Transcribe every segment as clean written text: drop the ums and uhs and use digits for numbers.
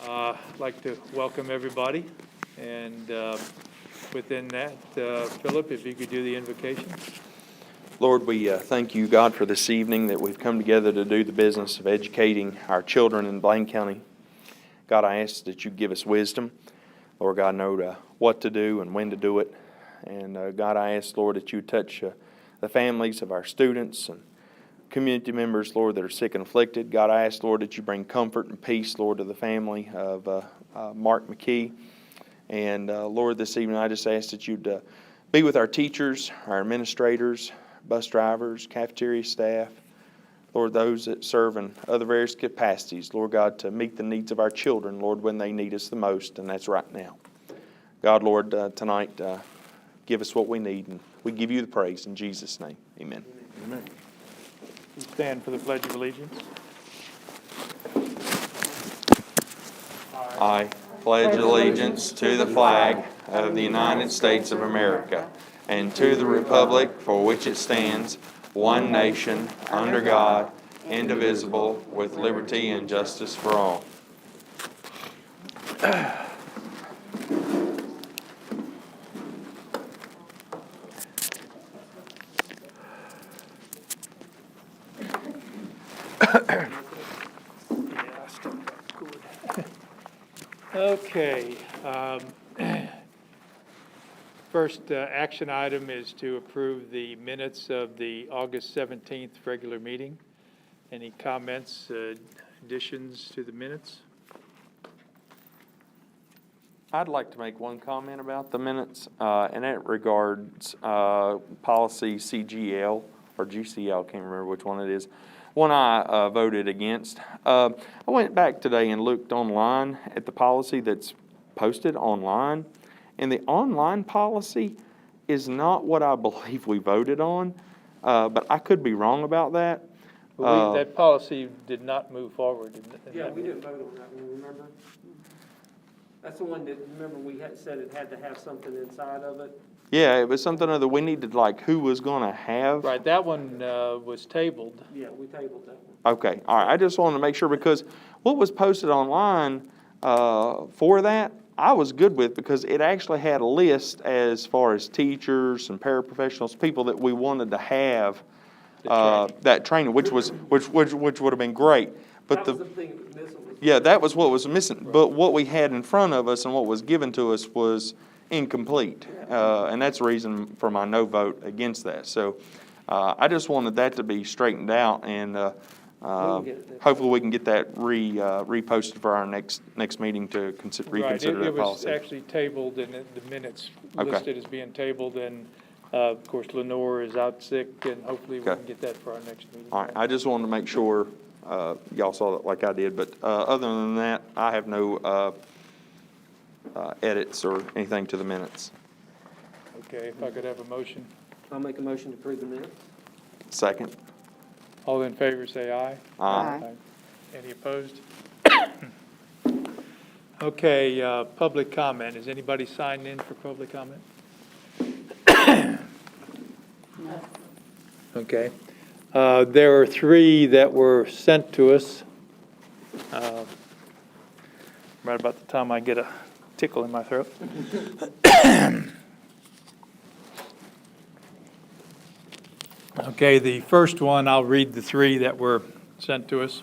I'd like to welcome everybody, and within that, Philip, if you could do the invocation. Lord, we thank you, God, for this evening that we've come together to do the business of educating our children in Blaine County. God, I ask that you give us wisdom. Lord God, know what to do and when to do it. And God, I ask, Lord, that you touch the families of our students and community members, Lord, that are sick and afflicted. God, I ask, Lord, that you bring comfort and peace, Lord, to the family of Mark McKee. And Lord, this evening I just ask that you'd be with our teachers, our administrators, bus drivers, cafeteria staff, Lord, those that serve in other various capacities, Lord God, to meet the needs of our children, Lord, when they need us the most, and that's right now. God, Lord, tonight, give us what we need, and we give you the praise in Jesus' name. Amen. Amen. Stand for the Pledge of Allegiance. I pledge allegiance to the flag of the United States of America and to the republic for which it stands, one nation, under God, indivisible, with liberty and justice for all. Okay. First action item is to approve the minutes of the August 17th regular meeting. Any comments, additions to the minutes? I'd like to make one comment about the minutes, and it regards policy CGL or GCL, can't remember which one it is. One I voted against. I went back today and looked online at the policy that's posted online, and the online policy is not what I believe we voted on, but I could be wrong about that. That policy did not move forward. Yeah, we didn't vote on that one, remember? That's the one that, remember, we had said it had to have something inside of it? Yeah, it was something other, we needed like who was gonna have. Right, that one was tabled. Yeah, we tabled that one. Okay, all right, I just wanted to make sure because what was posted online for that, I was good with because it actually had a list as far as teachers and paraprofessionals, people that we wanted to have that training, which would have been great. But That was the thing that was missing. yeah, that was what was missing. But what we had in front of us and what was given to us was incomplete, and that's the reason for my no vote against that. So I just wanted that to be straightened out, and hopefully we can get that reposted for our next meeting to reconsider that policy. It was actually tabled, and the minutes Okay. listed as being tabled, and of course Lenore is out sick, and hopefully we Okay. can get that for our next meeting. All right, I just wanted to make sure y'all saw that like I did, but other than that, I have no edits or anything to the minutes. Okay, if I could have a motion. I'll make a motion to approve the minutes. Second. All in favor, say aye. Aye. Any opposed? Okay, public comment. Is anybody signed in for public comment? Okay. There are three that were sent to us. Right about the time I get a tickle in my throat. Okay, the first one, I'll read the three that were sent to us.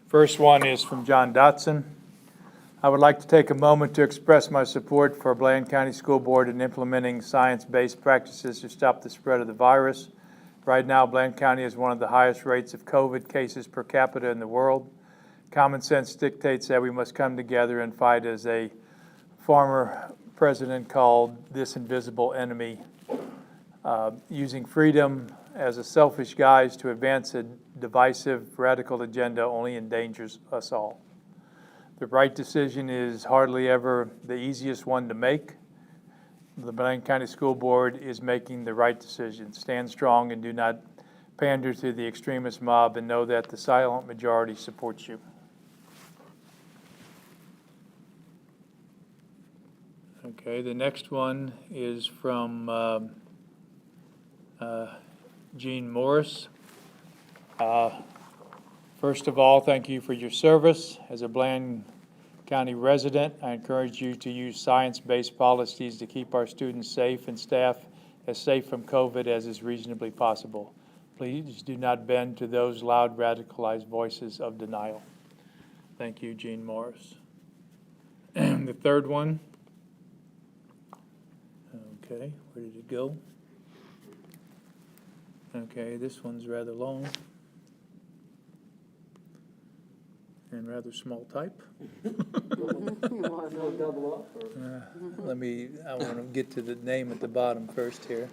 First one is from John Dotson. I would like to take a moment to express my support for Blaine County School Board in implementing science-based practices to stop the spread of the virus. Right now, Blaine County has one of the highest rates of COVID cases per capita in the world. Common sense dictates that we must come together and fight, as a former president called this invisible enemy. Using freedom as a selfish guise to advance a divisive, radical agenda only endangers us all. The right decision is hardly ever the easiest one to make. The Blaine County School Board is making the right decision. Stand strong and do not pander to the extremist mob, and know that the silent majority supports you. Okay, the next one is from Gene Morris. First of all, thank you for your service as a Blaine County resident, I encourage you to use science-based policies to keep our students safe and staff as safe from COVID as is reasonably possible. Please do not bend to those loud, radicalized voices of denial. Thank you, Gene Morris. The third one. Okay, where did it go? Okay, this one's rather long and rather small type. No double up or? I want to get to the name at the bottom first here.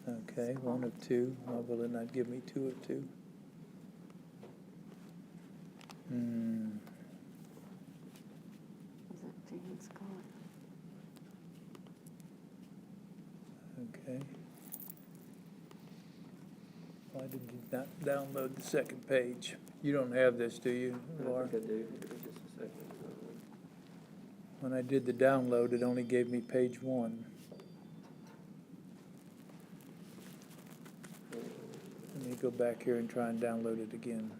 Okay, 1 of 2. Why will it not give me 2 of 2? Okay. Why did you not download the second page? You don't have this, do you, Laura? I think I do. Give me just a second. When I did the download, it only gave me page 1. Let me go back here and try and download it again.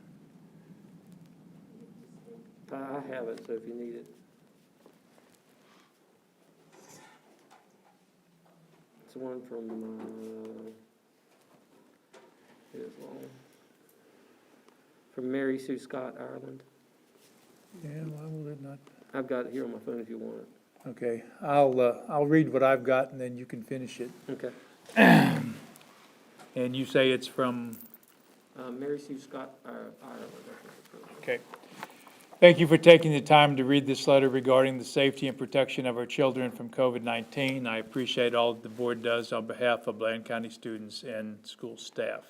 I have it, so if you need it. It's one from, here's one. From Mary Sue Scott, Ireland. Yeah, why will it not? I've got it here on my phone if you want it. Okay, I'll read what I've got and then you can finish it. Okay. And you say it's from? Mary Sue Scott, Ireland. I think it's from. Okay. Thank you for taking the time to read this letter regarding the safety and protection of our children from COVID-19. I appreciate all that the board does on behalf of Bland County students and school staff.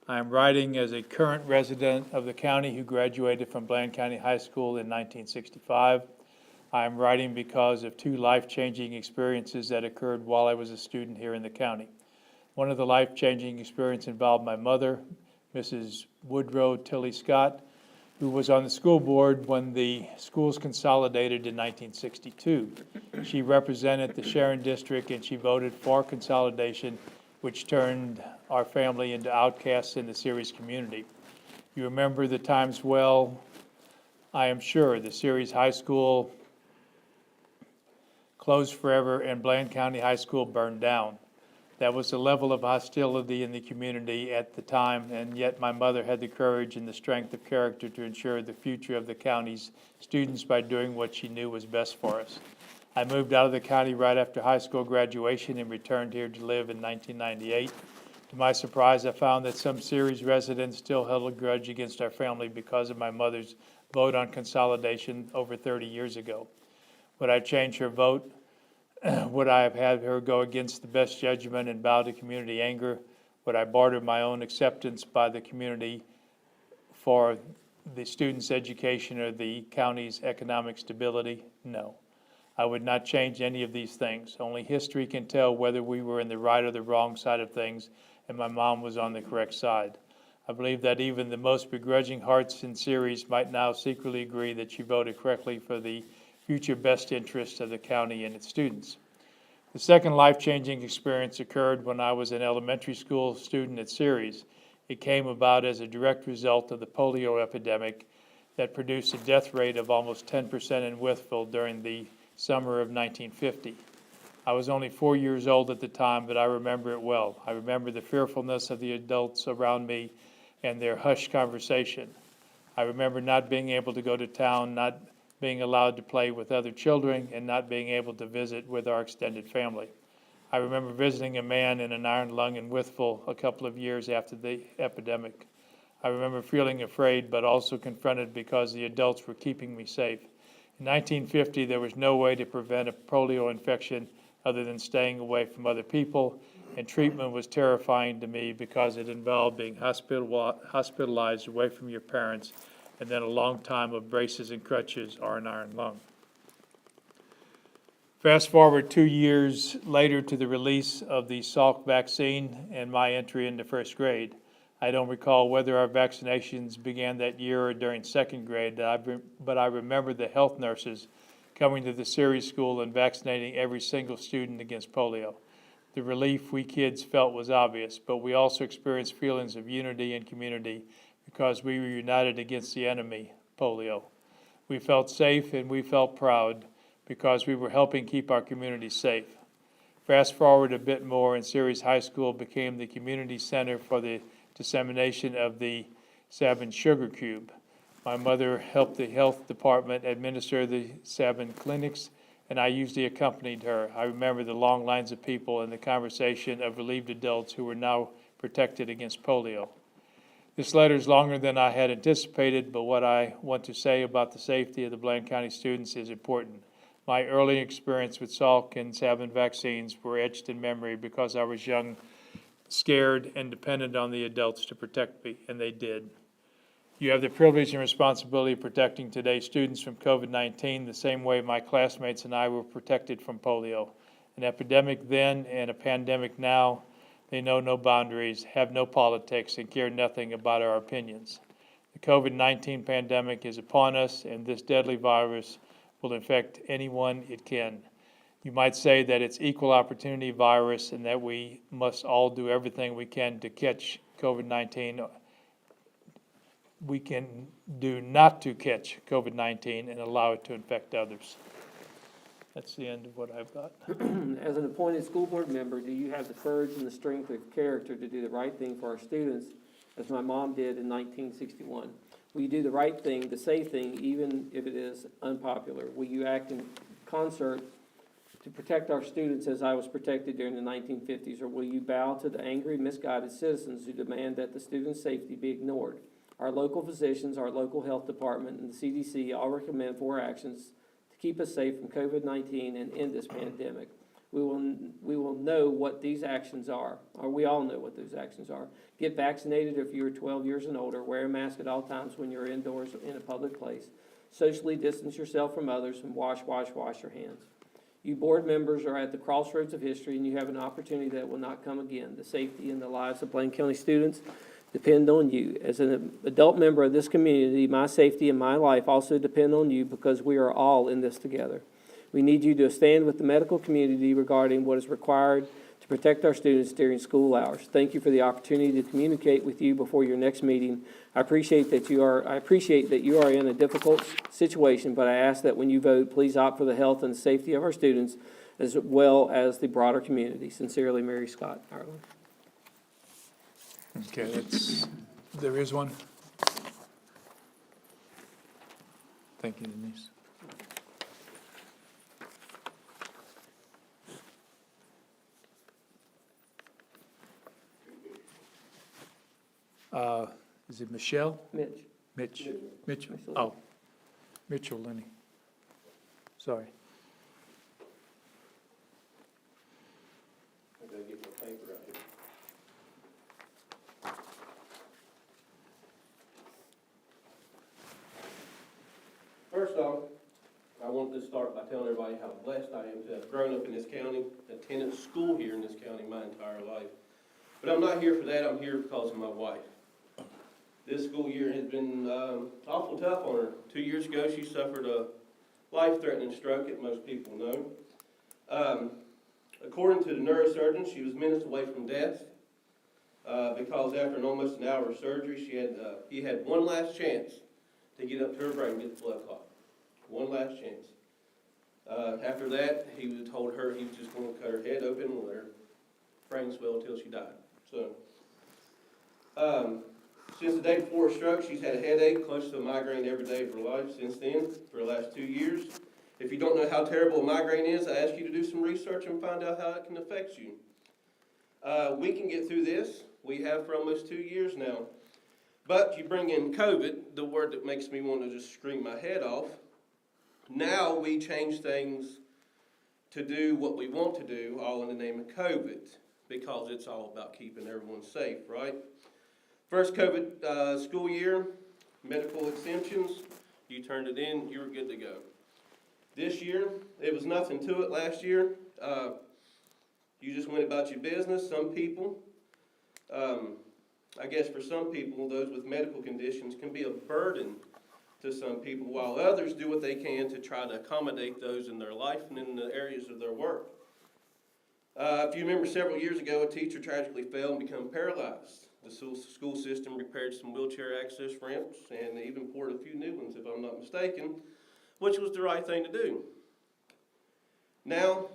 I am writing as a current resident of the county who graduated from Bland County High School in 1965. I am writing because of 2 life-changing experiences that occurred while I was a student here in the county. One of the life-changing experiences involved my mother, Mrs. Woodrow Tilly Scott, who was on the school board when the schools consolidated in 1962. She represented the Sharon District and she voted for consolidation, which turned our family into outcasts in the Ceres community. You remember the times well, I am sure. The Ceres High School closed forever and Bland County High School burned down. That was the level of hostility in the community at the time, and yet my mother had the courage and the strength of character to ensure the future of the county's students by doing what she knew was best for us. I moved out of the county right after high school graduation and returned here to live in 1998. To my surprise, I found that some Ceres residents still held a grudge against our family because of my mother's vote on consolidation over 30 years ago. Would I change her vote? Would I have had her go against the best judgment and bow to community anger? Would I barter my own acceptance by the community for the students' education or the county's economic stability? No. I would not change any of these things. Only history can tell whether we were in the right or the wrong side of things, and my mom was on the correct side. I believe that even the most begrudging hearts in Ceres might now secretly agree that she voted correctly for the future best interests of the county and its students. The second life-changing experience occurred when I was an elementary school student at Ceres. It came about as a direct result of the polio epidemic that produced a death rate of almost 10% in Wytheville during the summer of 1950. I was only 4 years old at the time, but I remember it well. I remember the fearfulness of the adults around me and their hushed conversation. I remember not being able to go to town, not being allowed to play with other children, and not being able to visit with our extended family. I remember visiting a man in an iron lung in Wytheville a couple of years after the epidemic. I remember feeling afraid, but also confronted because the adults were keeping me safe. In 1950, there was no way to prevent a polio infection other than staying away from other people, and treatment was terrifying to me because it involved being hospitalized away from your parents and then a long time of braces and crutches or an iron lung. Fast forward 2 years later to the release of the Salk vaccine and my entry into first grade. I don't recall whether our vaccinations began that year or during second grade, but I remember the health nurses coming to the Ceres school and vaccinating every single student against polio. The relief we kids felt was obvious, but we also experienced feelings of unity and community because we were united against the enemy, polio. We felt safe and we felt proud because we were helping keep our community safe. Fast forward a bit more, and Ceres High School became the community center for the dissemination of the Sabin Sugar Cube. My mother helped the health department administer the Sabin clinics, and I usually accompanied her. I remember the long lines of people and the conversation of relieved adults who were now protected against polio. This letter is longer than I had anticipated, but what I want to say about the safety of the Bland County students is important. My early experience with Salk and Sabin vaccines were etched in memory because I was young, scared, and dependent on the adults to protect me, and they did. You have the privilege and responsibility of protecting today's students from COVID-19 the same way my classmates and I were protected from polio. An epidemic then and a pandemic now, they know no boundaries, have no politics, and care nothing about our opinions. The COVID-19 pandemic is upon us, and this deadly virus will infect anyone it can. You might say that it's equal opportunity virus and that we must all do everything we can to catch COVID-19. We can do not to catch COVID-19 and allow it to infect others. That's the end of what I've got. As an appointed school board member, do you have the courage and the strength of character to do the right thing for our students, as my mom did in 1961? Will you do the right thing, the safe thing, even if it is unpopular? Will you act in concert to protect our students as I was protected during the 1950s, or will you bow to the angry, misguided citizens who demand that the students' safety be ignored? Our local physicians, our local health department, and the CDC all recommend 4 actions to keep us safe from COVID-19 and end this pandemic. We will know what these actions are, or we all know what those actions are. Get vaccinated if you're 12 years and older. Wear a mask at all times when you're indoors in a public place. Socially distance yourself from others, and wash your hands. You board members are at the crossroads of history, and you have an opportunity that will not come again. The safety and the lives of Blaine County students depend on you. As an adult member of this community, my safety and my life also depend on you because we are all in this together. We need you to stand with the medical community regarding what is required to protect our students during school hours. Thank you for the opportunity to communicate with you before your next meeting. I appreciate that you are in a difficult situation, but I ask that when you vote, please opt for the health and safety of our students as well as the broader community. Sincerely, Mary Scott, Ireland. Okay, there is one. Thank you, Denise. Is it Michelle? Mitch. Mitchell. Oh, Mitchell Lenny. Sorry. I gotta get my paper out here. First off, I want to start by telling everybody how blessed I am to have grown up in this county, attended school here in this county my entire life. But I'm not here for that, I'm here because of my wife. This school year has been awful tough on her. 2 years ago, she suffered a life-threatening stroke, as most people know. According to the neurosurgeon, she was minutes away from death because after almost an hour of surgery, he had one last chance to get up to her brain and get the blood clot. One last chance. After that, he told her he was just going to cut her head open and let her brain swell until she died. So, since the day before her stroke, she's had a headache, close to a migraine every day of her life since then, for the last 2 years. If you don't know how terrible a migraine is, I ask you to do some research and find out how it can affect you. We can get through this. We have for almost 2 years now. But you bring in COVID, the word that makes me want to just scream my head off. Now we change things to do what we want to do, all in the name of COVID, because it's all about keeping everyone safe, right? First COVID school year, medical exemptions, you turned it in, you were good to go. This year, it was nothing to it last year. You just went about your business. Some people, I guess for some people, those with medical conditions can be a burden to some people, while others do what they can to try to accommodate those in their life and in the areas of their work. If you remember several years ago, a teacher tragically fell and became paralyzed. The school system repaired some wheelchair access ramps and they even poured a few new ones, if I'm not mistaken, which was the right thing to do. Now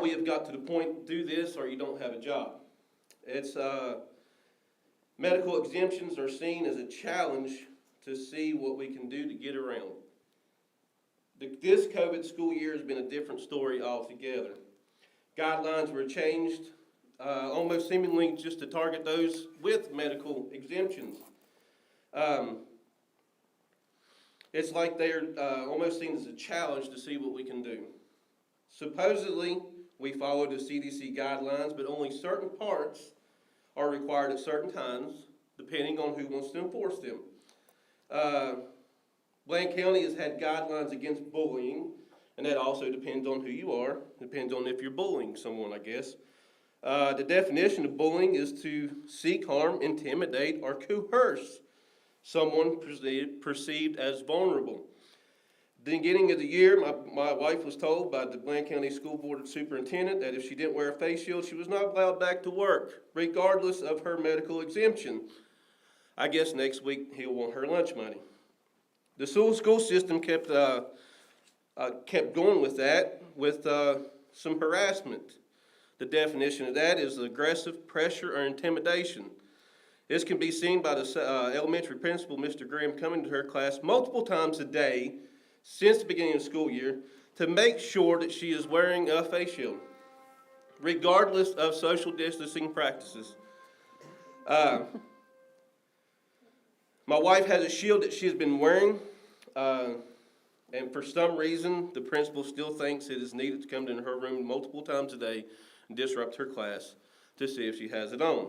we have got to the point, do this or you don't have a job. It's, medical exemptions are seen as a challenge to see what we can do to get around. This COVID school year has been a different story altogether. Guidelines were changed almost seemingly just to target those with medical exemptions. It's like they're almost seen as a challenge to see what we can do. Supposedly, we follow the CDC guidelines, but only certain parts are required at certain times, depending on who wants to enforce them. Blaine County has had guidelines against bullying, and that also depends on who you are. Depends on if you're bullying someone, I guess. The definition of bullying is to seek harm, intimidate, or coerce someone perceived as vulnerable. The beginning of the year, my wife was told by the Blaine County School Board Superintendent that if she didn't wear a face shield, she was not allowed back to work, regardless of her medical exemption. I guess next week he'll want her lunch money. The school system kept going with that, with some harassment. The definition of that is aggressive pressure or intimidation. This can be seen by the elementary principal, Mr. Graham, coming to her class multiple times a day since the beginning of the school year to make sure that she is wearing a face shield, regardless of social distancing practices. My wife has a shield that she has been wearing, and for some reason, the principal still thinks it is needed to come to her room multiple times a day and disrupt her class to see if she has it on.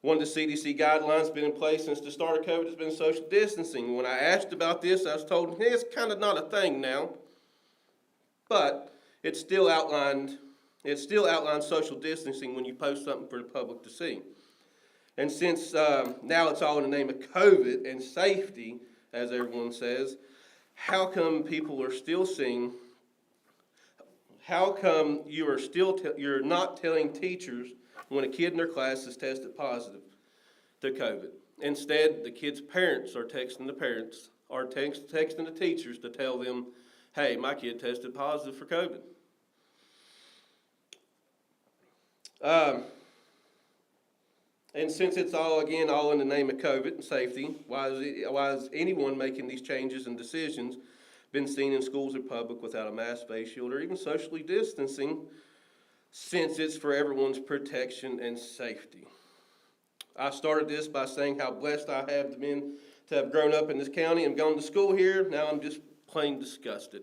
One of the CDC guidelines been in place since the start of COVID has been social distancing. When I asked about this, I was told, hey, it's kind of not a thing now, but it's still outlined social distancing when you post something for the public to see. And since now it's all in the name of COVID and safety, as everyone says, how come people are still seeing, how come you're not telling teachers when a kid in their class is tested positive to COVID? Instead, the kid's parents are texting the parents, or texting the teachers to tell them, hey, my kid tested positive for COVID. And since it's all in the name of COVID and safety, why is anyone making these changes and decisions been seen in schools or public without a mask, face shield, or even socially distancing, since it's for everyone's protection and safety? I started this by saying how blessed I have been to have grown up in this county and gone to school here. Now I'm just plain disgusted.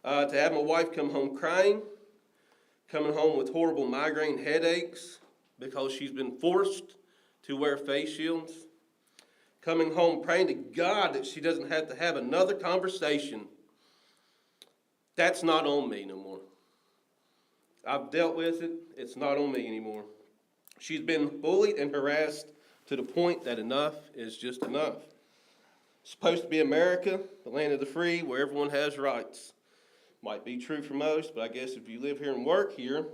To have my wife come home crying, coming home with horrible migraine headaches because she's been forced to wear face shields, coming home praying to God that she doesn't have to have another conversation. That's not on me no more. I've dealt with it. It's not on me anymore. She's been bullied and harassed to the point that enough is just enough. It's supposed to be America, the land of the free, where everyone has rights. Might be true for most, but I guess if you live here and work here,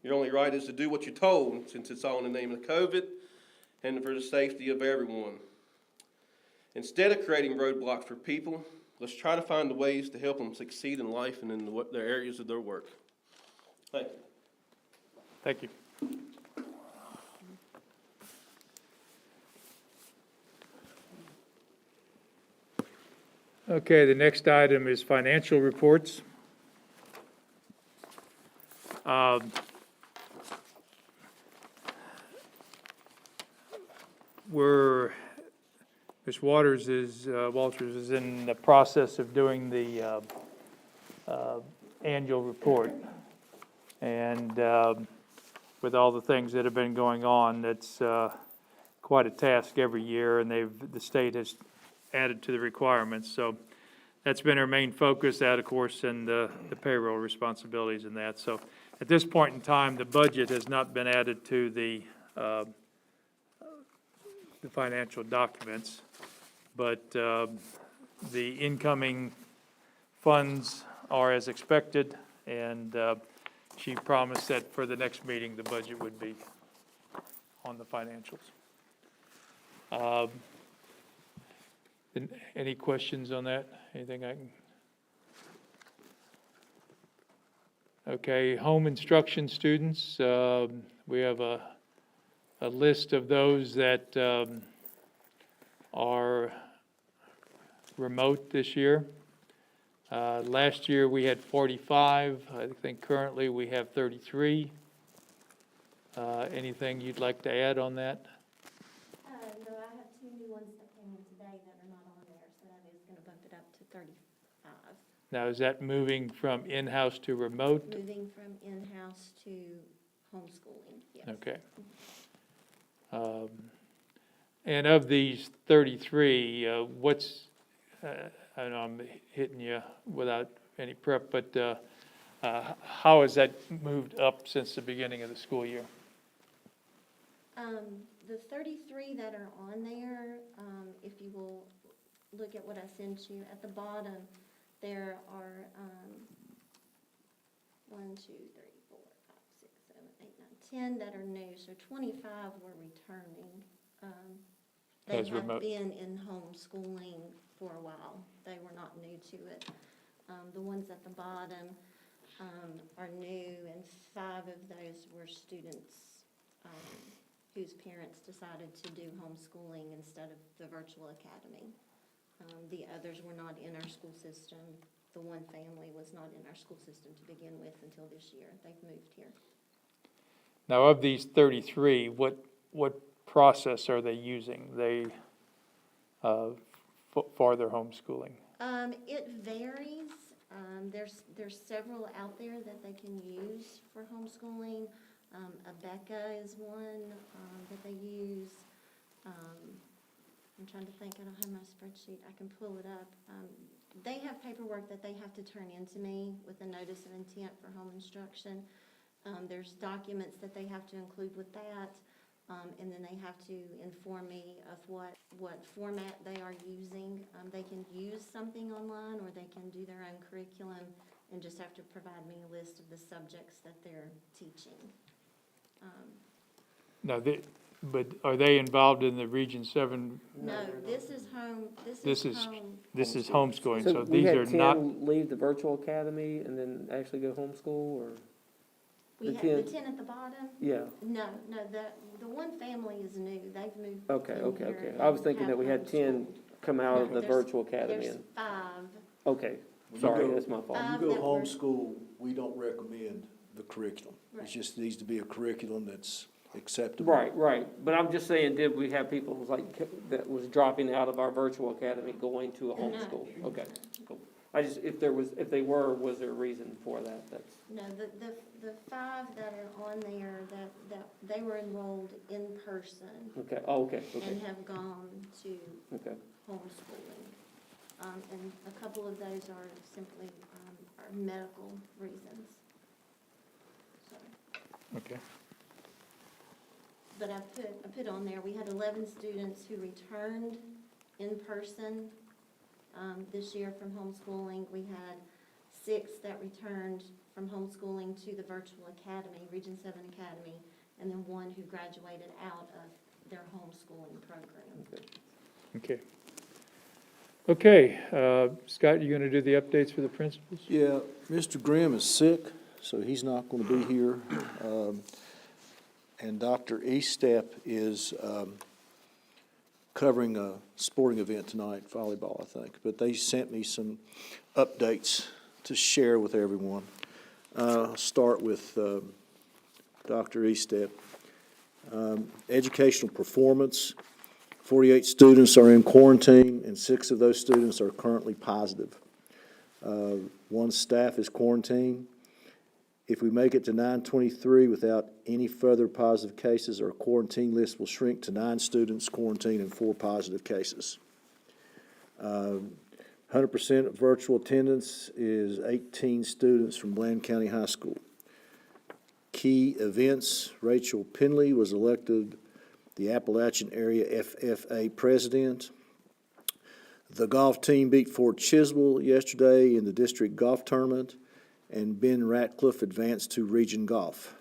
your only right is to do what you're told, since it's all in the name of COVID and for the safety of everyone. Instead of creating roadblocks for people, let's try to find the ways to help them succeed in life and in their areas of their work. Thank you. Thank you. Okay, the next item is financial reports. Ms. Walters is in the process of doing the annual report. And with all the things that have been going on, it's quite a task every year, and the state has added to the requirements. So that's been our main focus, that of course, and the payroll responsibilities and that. So at this point in time, the budget has not been added to the financial documents, but the incoming funds are as expected, and she promised that for the next meeting, the budget would be on the financials. Any questions on that? Anything I can? Okay, home instruction students, we have a list of those that are remote this year. Last year, we had 45. I think currently we have 33. Anything you'd like to add on that? No, I have 2 new ones that came in today that are not on there, so that is gonna bump it up to 35. Now, is that moving from in-house to remote? Moving from in-house to homeschooling, yes. Okay. And of these 33, I know I'm hitting you without any prep, but how has that moved up since the beginning of the school year? The 33 that are on there, if you will look at what I sent you, at the bottom, there are 1, 2, 3, 4, 5, 6, 7, 8, 9, 10 that are new, so 25 were returning. They As have remote. been in homeschooling for a while. They were not new to it. The ones at the bottom are new, and 5 of those were students whose parents decided to do homeschooling instead of the virtual academy. The others were not in our school system. The one family was not in our school system to begin with until this year. They've moved here. Now, of these 33, what process are they using? For their homeschooling? It varies. There's several out there that they can use for homeschooling. Abeka is one that they use. I'm trying to think, I don't have my spreadsheet, I can pull it up. They have paperwork that they have to turn into me with a notice of intent for home instruction. There's documents that they have to include with that, and then they have to inform me of what format they are using. They can use something online, or they can do their own curriculum and just have to provide me a list of the subjects that they're teaching. Now, but are they involved in the Region 7? No, this is home, This is home. This is homeschooling, so we these had are not, 10 leave the virtual academy and then actually go homeschool, or? We The have the 10 10 at the bottom? Yeah, No, the one family is new. They've moved okay, in okay, here okay. and I was thinking that have we had 10 homeschooled. come out No, of the there's- virtual academy. There's and 5. Okay, When you sorry, go- that's my fault. Five You go that were- homeschool, we don't recommend the curriculum. Right. It just needs to be a curriculum that's acceptable. Right, but I'm just saying, did we have people who was like, that was dropping out of our virtual academy going to a No. homeschool? Okay, cool. I just, if they were, was there a reason for that? That's, No, the 5 that are on there, that they were enrolled in person okay, oh, okay, and have gone to okay. homeschooling. And a couple of those are simply are medical reasons. So. okay. But I put on there, we had 11 students who returned in person this year from homeschooling. We had 6 that returned from homeschooling to the virtual academy, Region 7 Academy, and then 1 who graduated out of their homeschooling program. Okay. Okay, Scott, you going to do the updates for the principals? Yeah, Mr. Grimm is sick, so he's not going to be here. And Dr. Eastep is covering a sporting event tonight, volleyball, I think. But they sent me some updates to share with everyone. I'll start with Dr. Eastep. Educational performance, 48 students are in quarantine, and 6 of those students are currently positive. 1 staff is quarantined. If we make it to 9/23 without any further positive cases, our quarantine list will shrink to 9 students quarantined and 4 positive cases. 100% of virtual attendance is 18 students from Bland County High School. Key events, Rachel Penley was elected the Appalachian Area FFA president. The golf team beat Fort Chiswell yesterday in the district golf tournament, and Ben Ratcliffe advanced to Region Golf.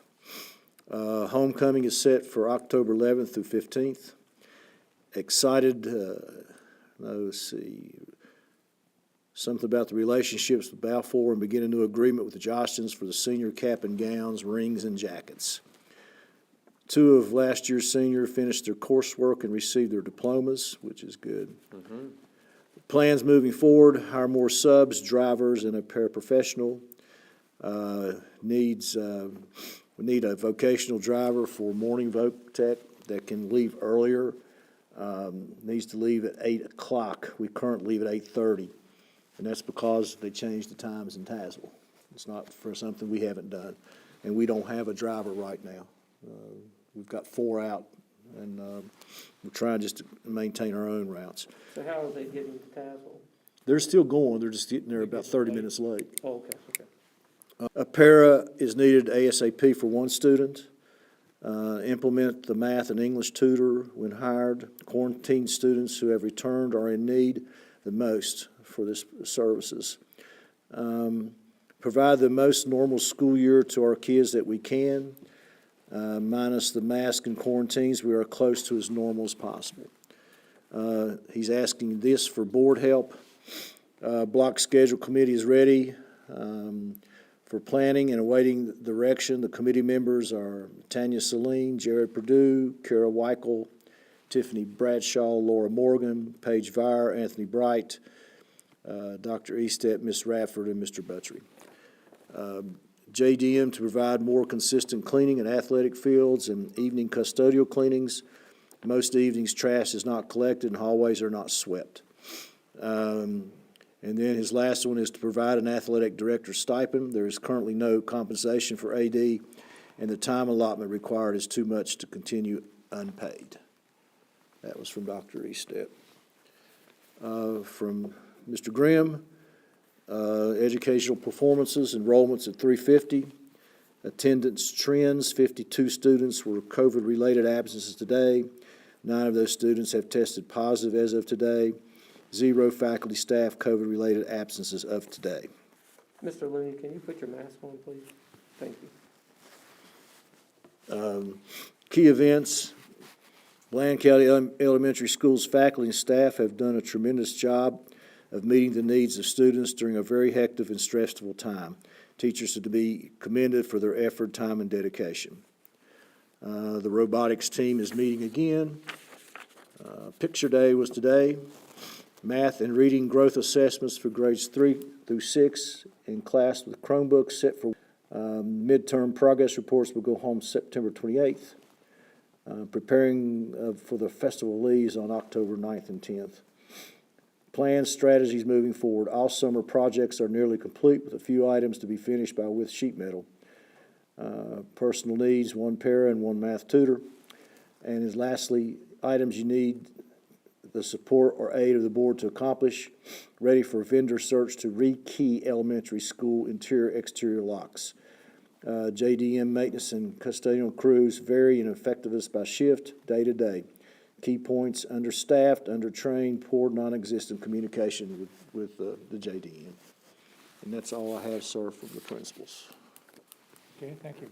Homecoming is set for October 11th through 15th. Excited, let's see, something about the relationships with Balfour and begin a new agreement with the Johnsons for the senior cap and gowns, rings, and jackets. 2 of last year's senior finished their coursework and received their diplomas, which is good. Plans moving forward, hire more subs, drivers, and a paraprofessional. We need a vocational driver for morning voc tech that can leave earlier. Needs to leave at 8 o'clock. We currently leave at 8:30, and that's because they changed the times in Tazewell. It's not for something we haven't done, and we don't have a driver right now. We've got 4 out, and we're trying just to maintain our own routes. So how are they getting to Tazewell? They're still going, they're just getting there about 30 minutes late. Oh, okay, okay. A para is needed ASAP for 1 student. Implement the math and English tutor when hired. Quarantine students who have returned are in need the most for this services. Provide the most normal school year to our kids that we can. Minus the mask and quarantines, we are close to as normal as possible. He's asking this for board help. Block schedule committee is ready for planning and awaiting direction. The committee members are Tanya Celine, Jared Perdue, Kara Weichel, Tiffany Bradshaw, Laura Morgan, Paige Vire, Anthony Bright, Dr. Estep, Ms. Radford, and Mr. Butchery. JDM to provide more consistent cleaning in athletic fields and evening custodial cleanings. Most evenings, trash is not collected and hallways are not swept. And then his last one is to provide an athletic director stipend. There is currently no compensation for AD, and the time allotment required is too much to continue unpaid. That was from Dr. Estep. From Mr. Grimm, educational performances, enrollments at 350. Attendance trends, 52 students were COVID-related absences today. 9 of those students have tested positive as of today. 0 faculty staff COVID-related absences of today. Mr. Looney, can you put your mask on, please? Thank you. Key events, Bland County Elementary Schools faculty and staff have done a tremendous job of meeting the needs of students during a very hectic and stressful time. Teachers are to be commended for their effort, time, and dedication. The robotics team is meeting again. Picture day was today. Math and reading growth assessments for grades 3 through 6 in class with Chromebooks set for midterm progress reports will go home September 28th. Preparing for the Festival of Leaves on October 9th and 10th. Plans, strategies moving forward. All summer projects are nearly complete with a few items to be finished by with sheet metal. Personal needs, 1 para and 1 math tutor. And as lastly, items you need the support or aid of the board to accomplish. Ready for vendor search to rekey elementary school interior-exterior locks. JDM maintenance and custodial crews vary in effectiveness by shift, day to day. Key points: understaffed, undertrained, poor, non-existent communication with the JDM. And that's all I have, sir, from the principals. Okay, thank you.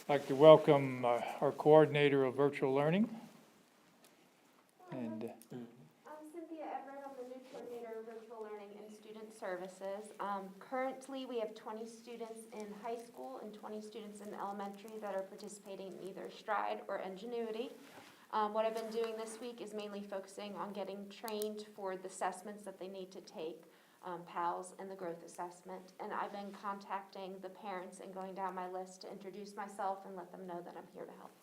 I'd like to welcome our coordinator of virtual learning. And I'm Cynthia Everett. I'm the new coordinator of virtual learning and student services. Currently, we have 20 students in high school and 20 students in elementary that are participating in either Stride or Ingenuity. What I've been doing this week is mainly focusing on getting trained for the assessments that they need to take, PALS and the growth assessment. And I've been contacting the parents and going down my list to introduce myself and let them know that I'm here to help.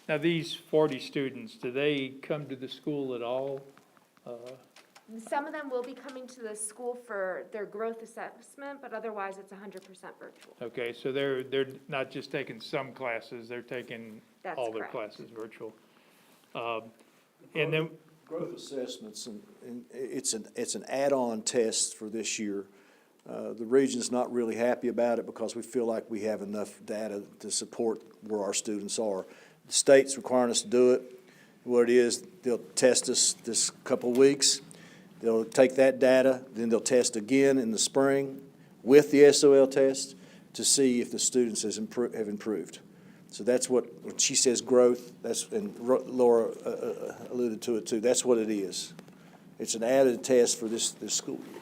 now these 40 students, do they come to the school at all? Some of them will be coming to the school for their growth assessment, but otherwise it's 100% virtual. Okay, so they're not just taking some classes, they're taking That's all their correct. classes virtual. And then, Growth assessments, and it's an add-on test for this year. The region's not really happy about it because we feel like we have enough data to support where our students are. The state's requiring us to do it. What it is, they'll test us this couple of weeks. They'll take that data, then they'll test again in the spring with the SOL test to see if the students have improved. So that's what, when she says growth, and Laura alluded to it too, that's what it is. It's an added test for this school year.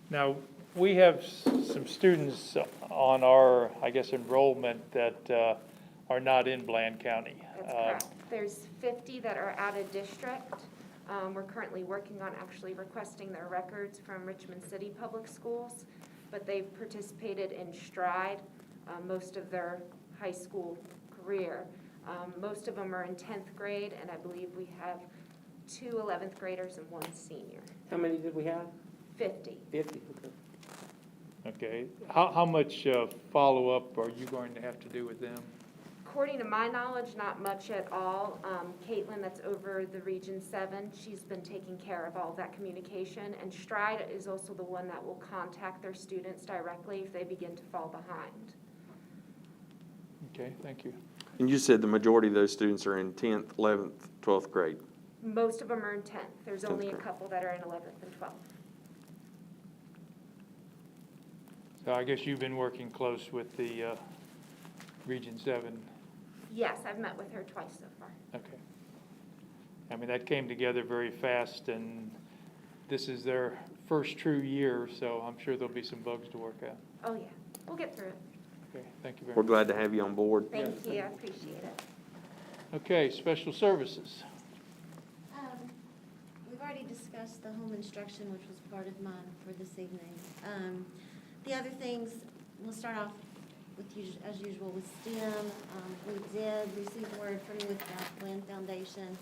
Now, we have some students on our, I guess, enrollment that are not in Bland County. That's correct. There's 50 that are out of district. We're currently working on actually requesting their records from Richmond City Public Schools, but they've participated in Stride most of their high school career. Most of them are in 10th grade, and I believe we have 2 11th graders and 1 senior. How many did we have? 50. 50, okay. Okay. How much follow-up are you going to have to do with them? According to my knowledge, not much at all. Caitlin, that's over the Region 7, she's been taking care of all of that communication. And Stride is also the one that will contact their students directly if they begin to fall behind. Okay, thank you. And you said the majority of those students are in 10th, 11th, 12th grade. Most of them are in 10th. There's only a 10th grade. couple that are in 11th and 12th. So I guess you've been working close with the Region 7. Yes, I've met with her twice so far. Okay. I mean, that came together very fast, and this is their first true year, so I'm sure there'll be some bugs to work out. Oh, yeah. We'll get through it. Okay, thank you very We're much. glad to have you on board. Thank you. I appreciate it. Okay, special services. We've already discussed the home instruction, which was part of mine for this evening. The other things, we'll start off with, as usual, with STEM. We did receive word from the Bland Foundation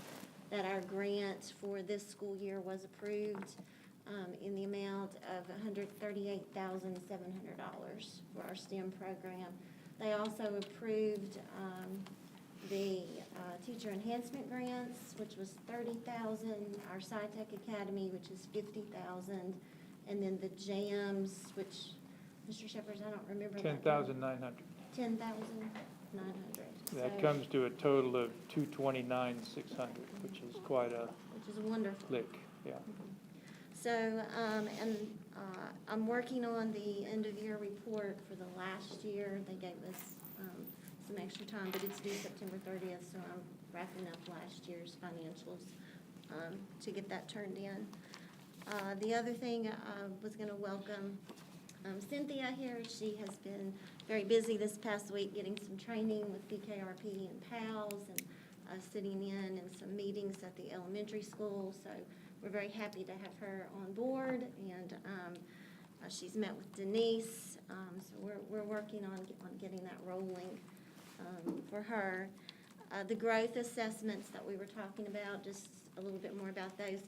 that our grant for this school year was approved in the amount of $138,700 for our STEM program. They also approved the teacher enhancement grants, which was $30,000, our SciTech Academy, which is $50,000, and then the JAMS, which, Mr. Shepherd, I don't remember. $10,900. $10,900. That comes to a total of $229,600, which is quite a Which is wonderful. lick, yeah. So, I'm working on the end-of-year report for the last year. They gave us some extra time, but it's due September 30th, so I'm wrapping up last year's financials to get that turned in. The other thing, I was going to welcome Cynthia here. She has been very busy this past week getting some training with BKRP and PALS and sitting in some meetings at the elementary school. So we're very happy to have her on board, and she's met with Denise. So we're working on getting that rolling for her. The growth assessments that we were talking about, just a little bit more about those.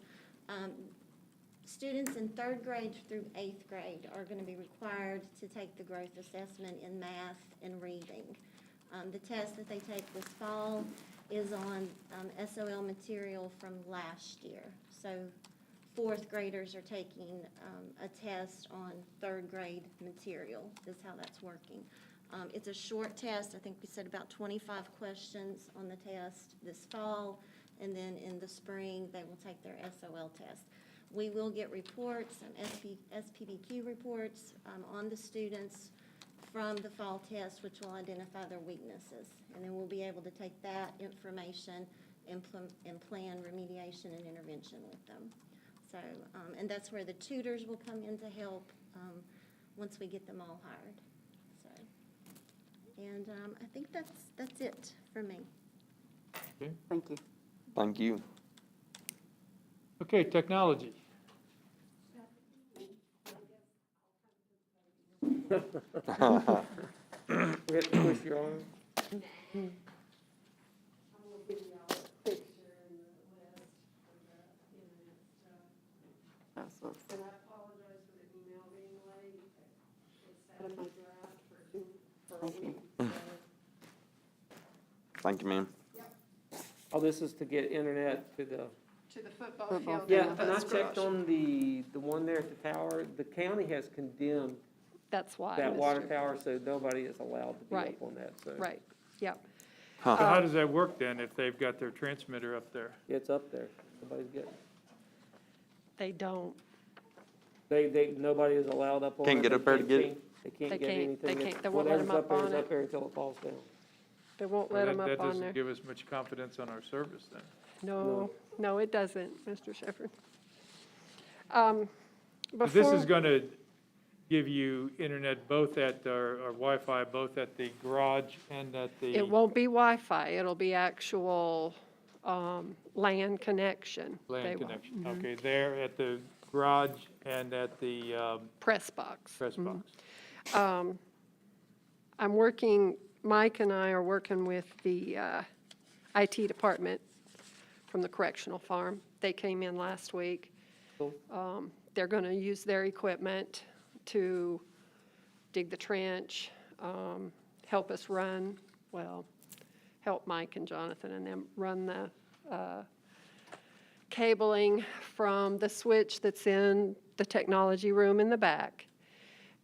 Students in 3rd grade through 8th grade are going to be required to take the growth assessment in math and reading. The test that they take this fall is on SOL material from last year. So 4th graders are taking a test on 3rd grade material, is how that's working. It's a short test. I think we said about 25 questions on the test this fall, and then in the spring they will take their SOL test. We will get reports, SPBQ reports on the students from the fall test, which will identify their weaknesses. And then we'll be able to take that information and plan remediation and intervention with them. So, and that's where the tutors will come in to help once we get them all hired. So, and I think that's it for me. Okay. Thank you. Thank you. Okay, technology. We have to push your arm. Awesome. And I apologize for the email being late. It's sat in my draft for a week. Thank you, ma'am. Oh, this is to get internet to the, To the football Football field. yeah, and the and I bus checked garage. on the one there at the tower. The county has condemned That's why. that water Mr. tower, so nobody is allowed to be Right. up on that, so. Right, yep. So how does that work then if they've got their transmitter up there? It's up there. Nobody's getting, They don't. nobody is allowed up on it. Can't get They up there to can't get it? change- They can't They get can't- anything. they that- can't- they won't let 'em whatever's up there on is it. up there until it falls down. They won't Well, let them that up on doesn't there. give us much confidence on our service then. No, it doesn't, Mr. Shepherd. But this is Before, going to give you internet both at, or Wi-Fi both at the garage and at the. it won't be Wi-Fi, it'll be actual LAN connection. They LAN will. connection. Okay, there at the garage and at the Press box. press box. I'm working, Mike and I are working with the IT department from the correctional farm. They came in last week. They're going to use their equipment to dig the trench, help us run, well, help Mike and Jonathan and them run the cabling from the switch that's in the technology room in the back.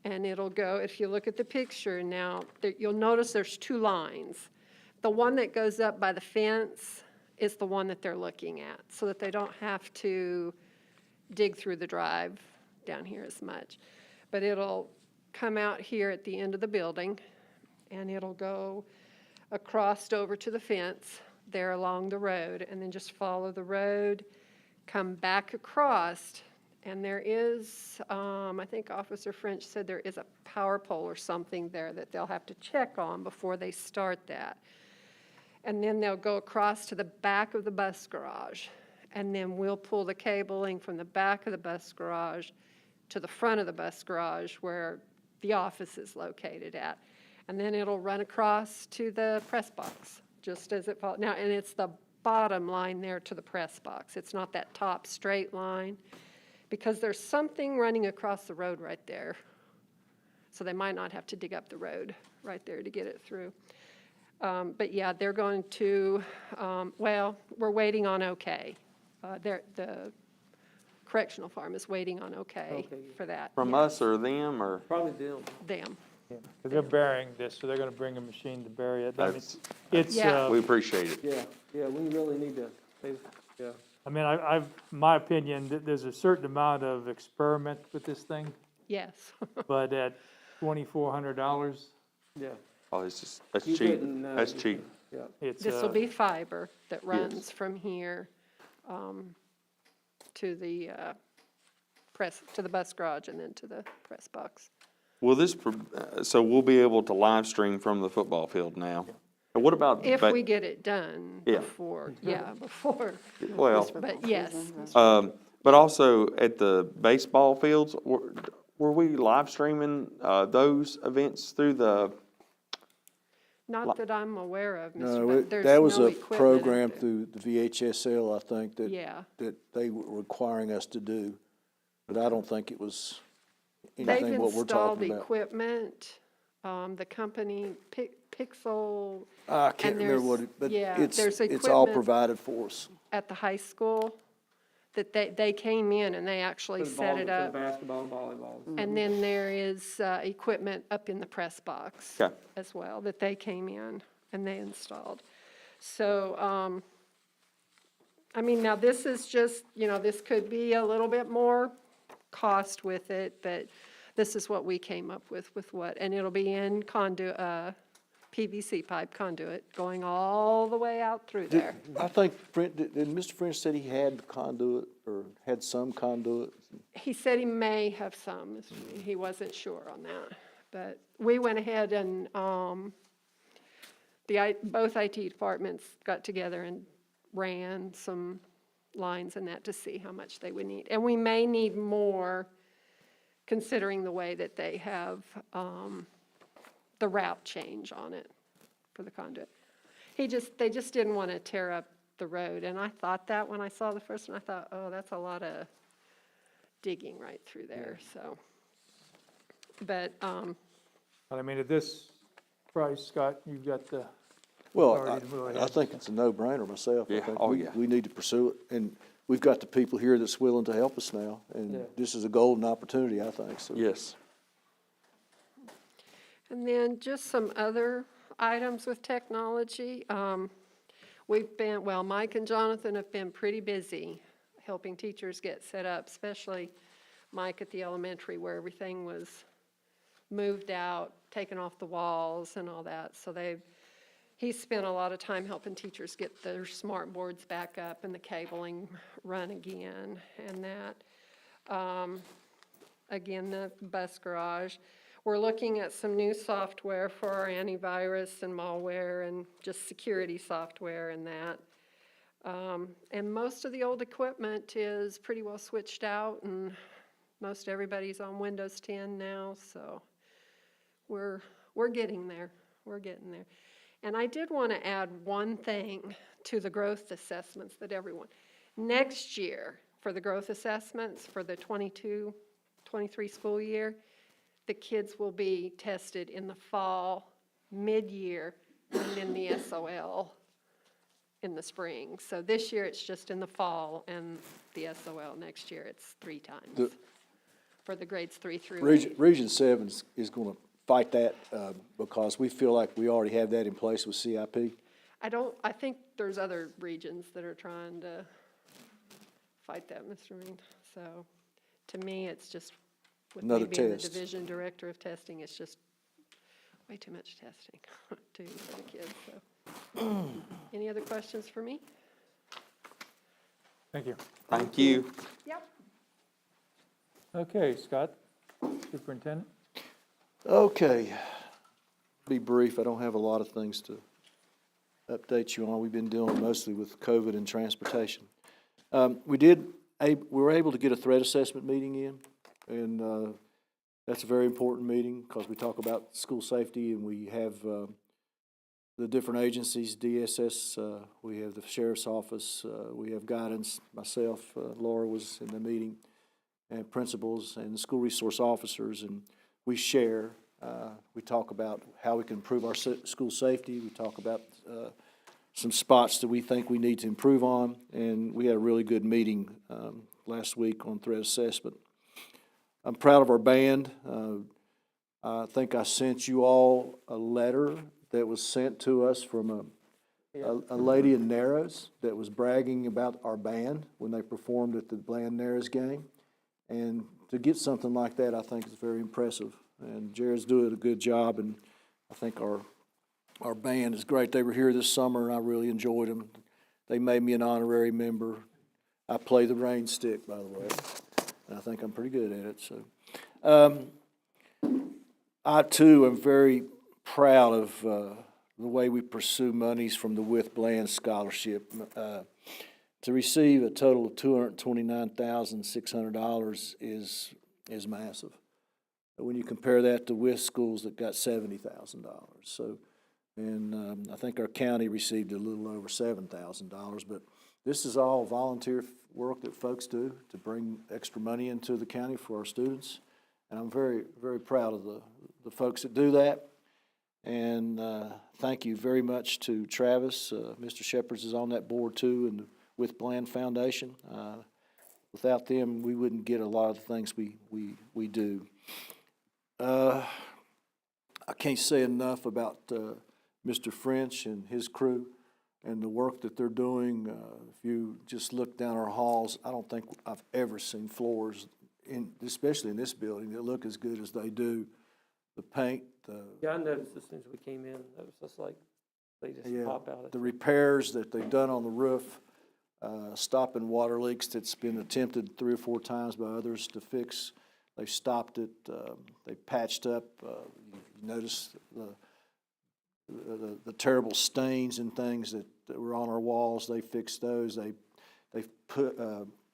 And it'll go, if you look at the picture now, you'll notice there's two lines. The one that goes up by the fence is the one that they're looking at, so that they don't have to dig through the drive down here as much. But it'll come out here at the end of the building, and it'll go across over to the fence there along the road, and then just follow the road, come back across, and there is, I think Officer French said there is a power pole or something there that they'll have to check on before they start that. And then they'll go across to the back of the bus garage, and then we'll pull the cabling from the back of the bus garage to the front of the bus garage where the office is located at. And then it'll run across to the press box, just as it falls. Now, and it's the bottom line there to the press box. It's not that top straight line, because there's something running across the road right there. So they might not have to dig up the road right there to get it through. But yeah, they're going to, well, we're waiting on okay. The correctional farm is waiting on okay Okay. for that. From Yeah, us or them, or? Probably them. them. Because they're burying this, so they're going to bring a machine to bury it. I mean, That's- It's, Yeah. We appreciate it. Yeah, we really need to, yeah. I mean, my opinion, there's a certain amount of experiment with this thing, Yes. but at $2,400, Yeah. Oh, it's just, that's You cheap. couldn't, That's cheap. Yeah. it's. This will be fiber that runs Yes. from here to the press, to the bus garage and then to the press box. Will this, so we'll be able to live stream from the football field now? And what about? If we get it done Yeah. before, before. Well, But yes, but also at the baseball fields, were we live streaming those events through the? not that I'm aware of, No, Mr. But there's that was no a equipment up program there. through the VHSL, I think, Yeah. that they were requiring us to do. But I don't think it was They've anything what we're installed talking about. equipment, the company Pixel I can't and remember what there's- it, but yeah, it's there's all equipment. provided for us. at the high school, that they came in and they actually For the set ball- it for up. basketball and volleyball. And then there is equipment up in the press box Okay. as well that they came in and they installed. So, I mean, now this is just, this could be a little bit more cost with it, but this is what we came up with what, and it'll be in conduit, PVC pipe conduit going all the way out through there. I think, did Mr. French said he had conduit, or had some conduit? He said he may have some, he wasn't sure on that. But we went ahead and, both IT departments got together and ran some lines and that to see how much they would need. And we may need more, considering the way that they have, the route change on it for the conduit. They just didn't want to tear up the road, and I thought that when I saw the first one, I thought, oh, that's a lot of digging right through there, so. But, I mean, at this price, Scott, you've got the Well, authority to move I ahead. think it's a no-brainer myself. I Yeah, think oh, we- yeah. We need to pursue it, and we've got the people here that's willing to help us now, Yeah. and this is a golden opportunity, I think, so. Yes. and then just some other items with technology. Mike and Jonathan have been pretty busy helping teachers get set up, especially Mike at the elementary where everything was moved out, taken off the walls and all that. So he spent a lot of time helping teachers get their smart boards back up and the cabling run again and that. Again, the bus garage. We're looking at some new software for our antivirus and malware and just security software and that. And most of the old equipment is pretty well switched out, and most everybody's on Windows 10 now, so we're getting there. We're getting there. And I did want to add one thing to the growth assessments that everyone, next year for the growth assessments for the 22-23 school year, the kids will be tested in the fall, mid-year, and then the SOL in the spring. So this year it's just in the fall, and the SOL next year it's 3 times for the grades 3 through 8. Region 7 is going to fight that because we feel like we already have that in place with CIP. I think there's other regions that are trying to fight that, Mr. Mean. So to me, it's just, with me Another being the test. division director of testing, it's just way too much testing too for the kids, so. Any other questions for me? Thank you. Thank you. Yep. Okay, Scott, Superintendent. Okay, be brief. I don't have a lot of things to update you on. We've been dealing mostly with COVID and transportation. We were able to get a threat assessment meeting in, and that's a very important meeting because we talk about school safety, and we have the different agencies, DSS, we have the sheriff's office, we have guidance, myself, Laura was in the meeting, and principals and the school resource officers, and we share. We talk about how we can improve our school safety. We talk about some spots that we think we need to improve on, and we had a really good meeting last week on threat assessment. I'm proud of our band. I think I sent you all a letter that was sent to us from a lady in Narrows that was bragging about our band when they performed at the Bland Narrows game. And to get something like that, I think is very impressive. And Jared's doing a good job, and I think our band is great. They were here this summer, and I really enjoyed them. They made me an honorary member. I play the rain stick, by the way, and I think I'm pretty good at it. So, I too am very proud of the way we pursue monies from the With Bland Scholarship. To receive a total of $229,600 is massive. When you compare that to WIS schools that got $70,000. So, and I think our county received a little over $7,000. But this is all volunteer work that folks do to bring extra money into the county for our students. And I'm very, very proud of the folks that do that. And thank you very much to Travis. Mr. Shepherds is on that board too, and with Bland Foundation. Without them, we wouldn't get a lot of the things we do. I can't say enough about Mr. French and his crew and the work that they're doing. If you just look down our halls, I don't think I've ever seen floors, especially in this building, that look as good as they do. The paint, Yeah, I noticed as soon as we came in, it was just like, they just pop out. the repairs that they've done on the roof, stopping water leaks that's been attempted 3 or 4 times by others to fix. They've stopped it. They patched up. You notice the terrible stains and things that were on our walls. They fixed those. They put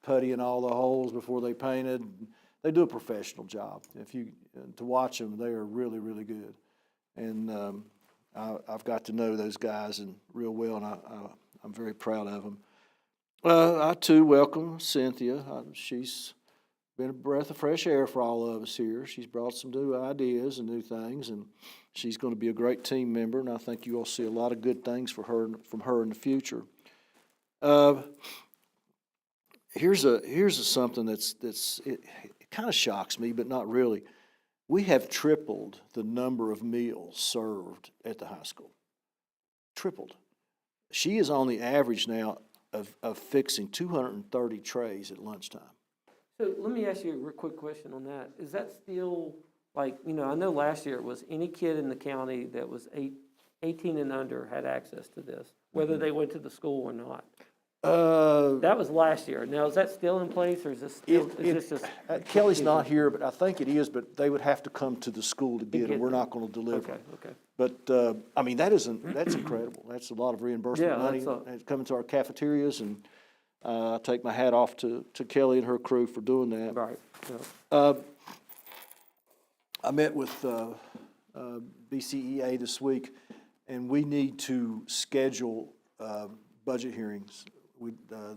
putty in all the holes before they painted. They do a professional job. To watch them, they are really, really good. And I've got to know those guys real well, and I'm very proud of them. I too welcome Cynthia. She's been a breath of fresh air for all of us here. She's brought some new ideas and new things, and she's going to be a great team member, and I think you all see a lot of good things from her in the future. Here's something it kind of shocks me, but not really. We have tripled the number of meals served at the high school. Tripled. She is on the average now of fixing 230 trays at lunchtime. So let me ask you a real quick question on that. Is that still Like, I know last year it was any kid in the county that was 18 and under had access to this, whether they went to the school or not. That was last year. Now, is that still in place, or is this still, is this just? Kelly's not here, but I think it is, but they would have to come to the school to get get them. We're them. not gonna deliver. Okay. But, I mean, that's incredible. That's a lot of reimbursement Yeah, money that's coming to our cafeterias, and, I take my hat off to Kelly and her crew for doing that. Right, yeah. I met with, BCEA this week, and we need to schedule, budget hearings.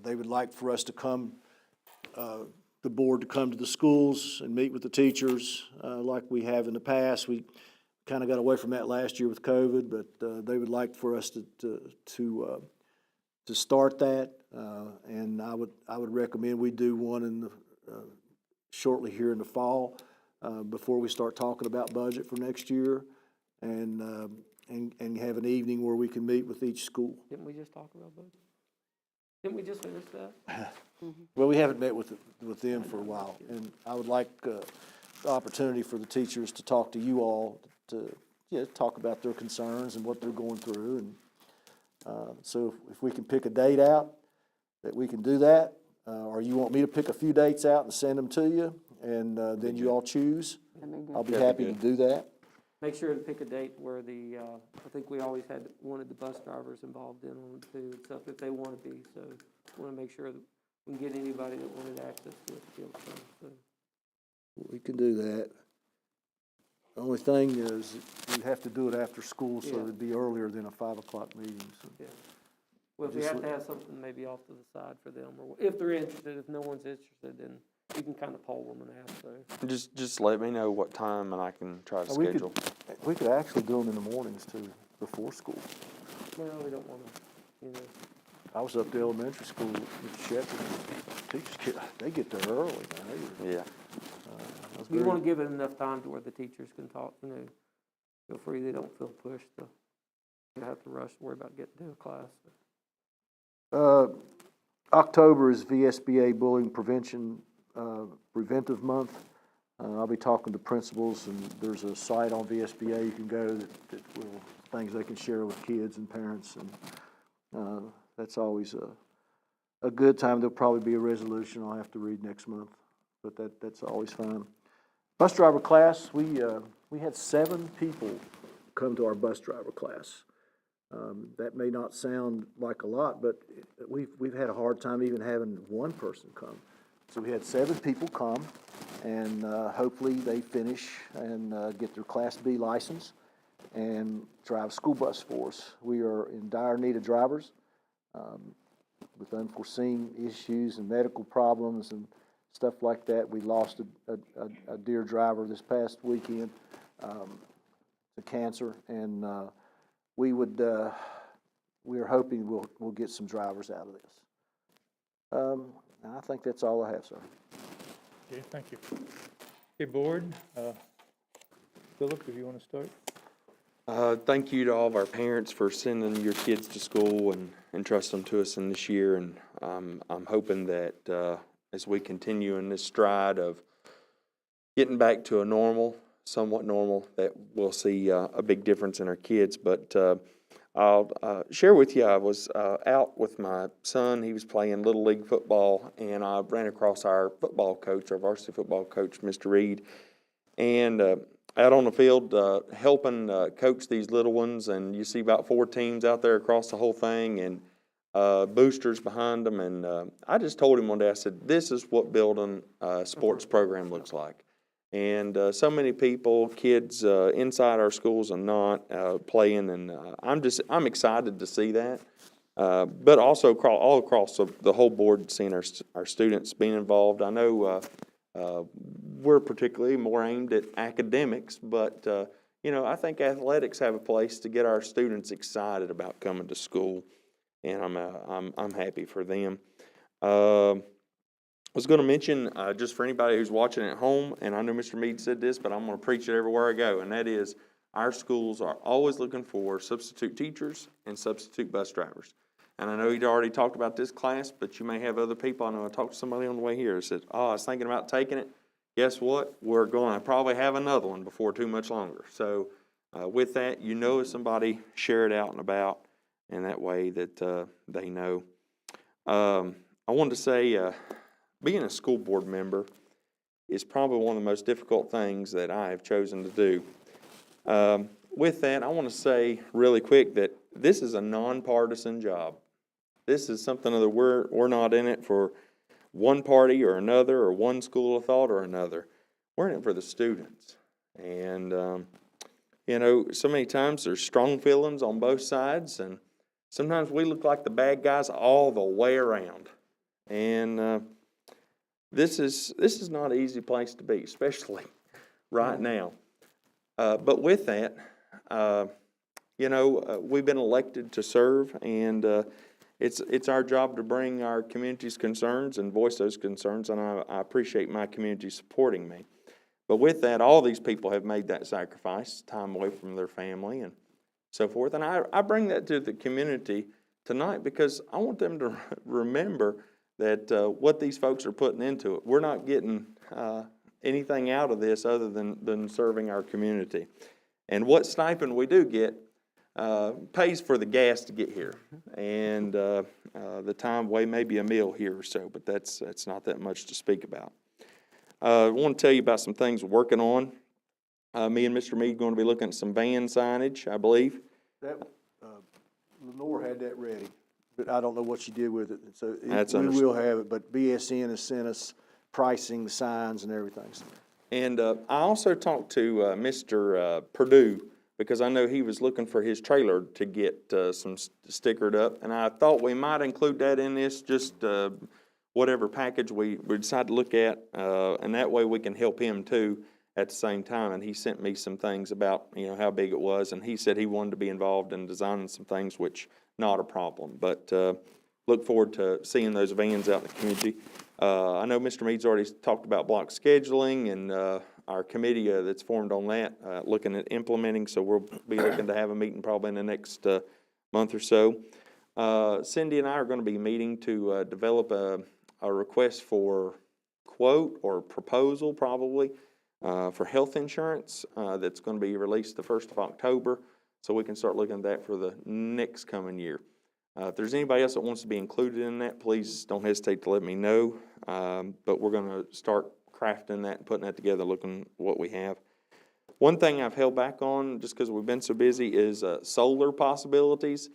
They would like for us to come, the board to come to the schools and meet with the teachers, like we have in the past. We kind of got away from that last year with COVID, but, they would like for us to start that. And I would recommend we do one in the, shortly here in the fall, before we start talking about budget for next year, and have an evening where we can meet with each school. Didn't we just talk about budget? Didn't we just finish that? Well, we haven't met with them for a while, and I would like, the opportunity for the teachers to talk to you all, to, talk about their concerns and what they're going through, and, so if we can pick a date out, that we can do that, or you want me to pick a few dates out and send them to you, and, then you all choose, I'll be happy to do that. Make sure to pick a date where I think we always wanted the bus drivers involved in on it too, and stuff, if they want to be, so want to make sure that we can get anybody that wanted access to it to be able to come, so. We can do that. The only thing is, you'd have to do it after school, so Yeah. it'd be earlier than a 5 o'clock meeting, so. Yeah. Well, if we Just have to have something maybe off to the side for them, or if they're interested, if no one's interested, then you can kind of poll them and ask, so. Just let me know what time and I can try to We could- schedule. We could actually do them in the mornings too, before school. Well, we don't want to, I was up to elementary school with Shepherd. Teachers they get there early, man. Yeah. we want to give it enough time to where the teachers can talk, feel free, they don't feel pushed to, have to rush, worry about getting to a class. October is VSBA Bullying Prevention, Preventive Month. I'll be talking to principals, and there's a site on VSBA you can go that will, things they can share with kids and parents, and that's always a good time. There'll probably be a resolution I'll have to read next month, but that's always fine. Bus driver class, we had 7 people come to our bus driver class. That may not sound like a lot, but we've had a hard time even having one person come. So we had 7 people come, and hopefully they finish and get their Class B license and drive a school bus for us. We are in dire need of drivers with unforeseen issues and medical problems and stuff like that. We lost a dear driver this past weekend to cancer, and we are hoping we'll get some drivers out of this. I think that's all I have, sir. Okay, thank you. Okay, board, Philip, if you want to start? Thank you to all of our parents for sending your kids to school and entrusting them to us in this year. And I'm hoping that as we continue in this stride of getting back to a normal, somewhat normal, that we'll see a big difference in our kids. But I'll share with you, I was out with my son. He was playing Little League football, and I ran across our football coach, our varsity football coach, Mr. Reed, and out on the field helping coach these little ones. And you see about 4 teams out there across the whole thing, and boosters behind them. And I just told him one day, I said, this is what building a sports program looks like. And so many people, kids inside our schools and not playing, and I'm excited to see that. But also all across the whole board, seeing our students being involved. I know we're particularly more aimed at academics, but I think athletics have a place to get our students excited about coming to school, and I'm happy for them. I was going to mention, just for anybody who's watching at home, and I know Mr. Meade said this, but I'm going to preach it everywhere I go, and that is our schools are always looking for substitute teachers and substitute bus drivers. And I know you'd already talked about this class, but you may have other people. I know I talked to somebody on the way here who said, I was thinking about taking it. guess what? We're going to probably have another one before too much longer. So with that, if somebody, share it out and about, and that way that they know. I wanted to say, being a school board member is probably one of the most difficult things that I have chosen to do. With that, I want to say really quick that this is a nonpartisan job. This is something that we're not in it for one party or another, or one school of thought or another. We're in it for the students. And, so many times there's strong feelings on both sides, and sometimes we look like the bad guys all the way around. And this is not an easy place to be, especially right now. But with that, we've been elected to serve, and it's our job to bring our community's concerns and voice those concerns, and I appreciate my community supporting me. But with that, all these people have made that sacrifice, time away from their family and so forth. And I bring that to the community tonight because I want them to remember that what these folks are putting into it, we're not getting anything out of this other than serving our community. And what stipend we do get pays for the gas to get here, and the time away, maybe a meal here or so, but that's not that much to speak about. I want to tell you about some things we're working on. Me and Mr. Meade are going to be looking at some van signage, I believe. That, Lenore had that ready, but I don't know what she did with it, so We will have it, but BSN has sent us pricing, the signs and everything. And I also talked to Mr. Purdue, because I know he was looking for his trailer to get some stickered up, and I thought we might include that in this, just whatever package we decide to look at, and that way we can help him too at the same time. And he sent me some things about how big it was, and he said he wanted to be involved in designing some things, which not a problem. But look forward to seeing those vans out in the community. I know Mr. Meade's already talked about block scheduling, and our committee that's formed on that, looking at implementing, so we'll be looking to have a meeting probably in the next month or so. Cindy and I are going to be meeting to develop a request for quote or proposal probably for health insurance that's going to be released the 1st of October, so we can start looking at that for the next coming year. If there's anybody else that wants to be included in that, please don't hesitate to let me know. But we're going to start crafting that and putting that together, looking what we have. One thing I've held back on, just because we've been so busy, is solar possibilities.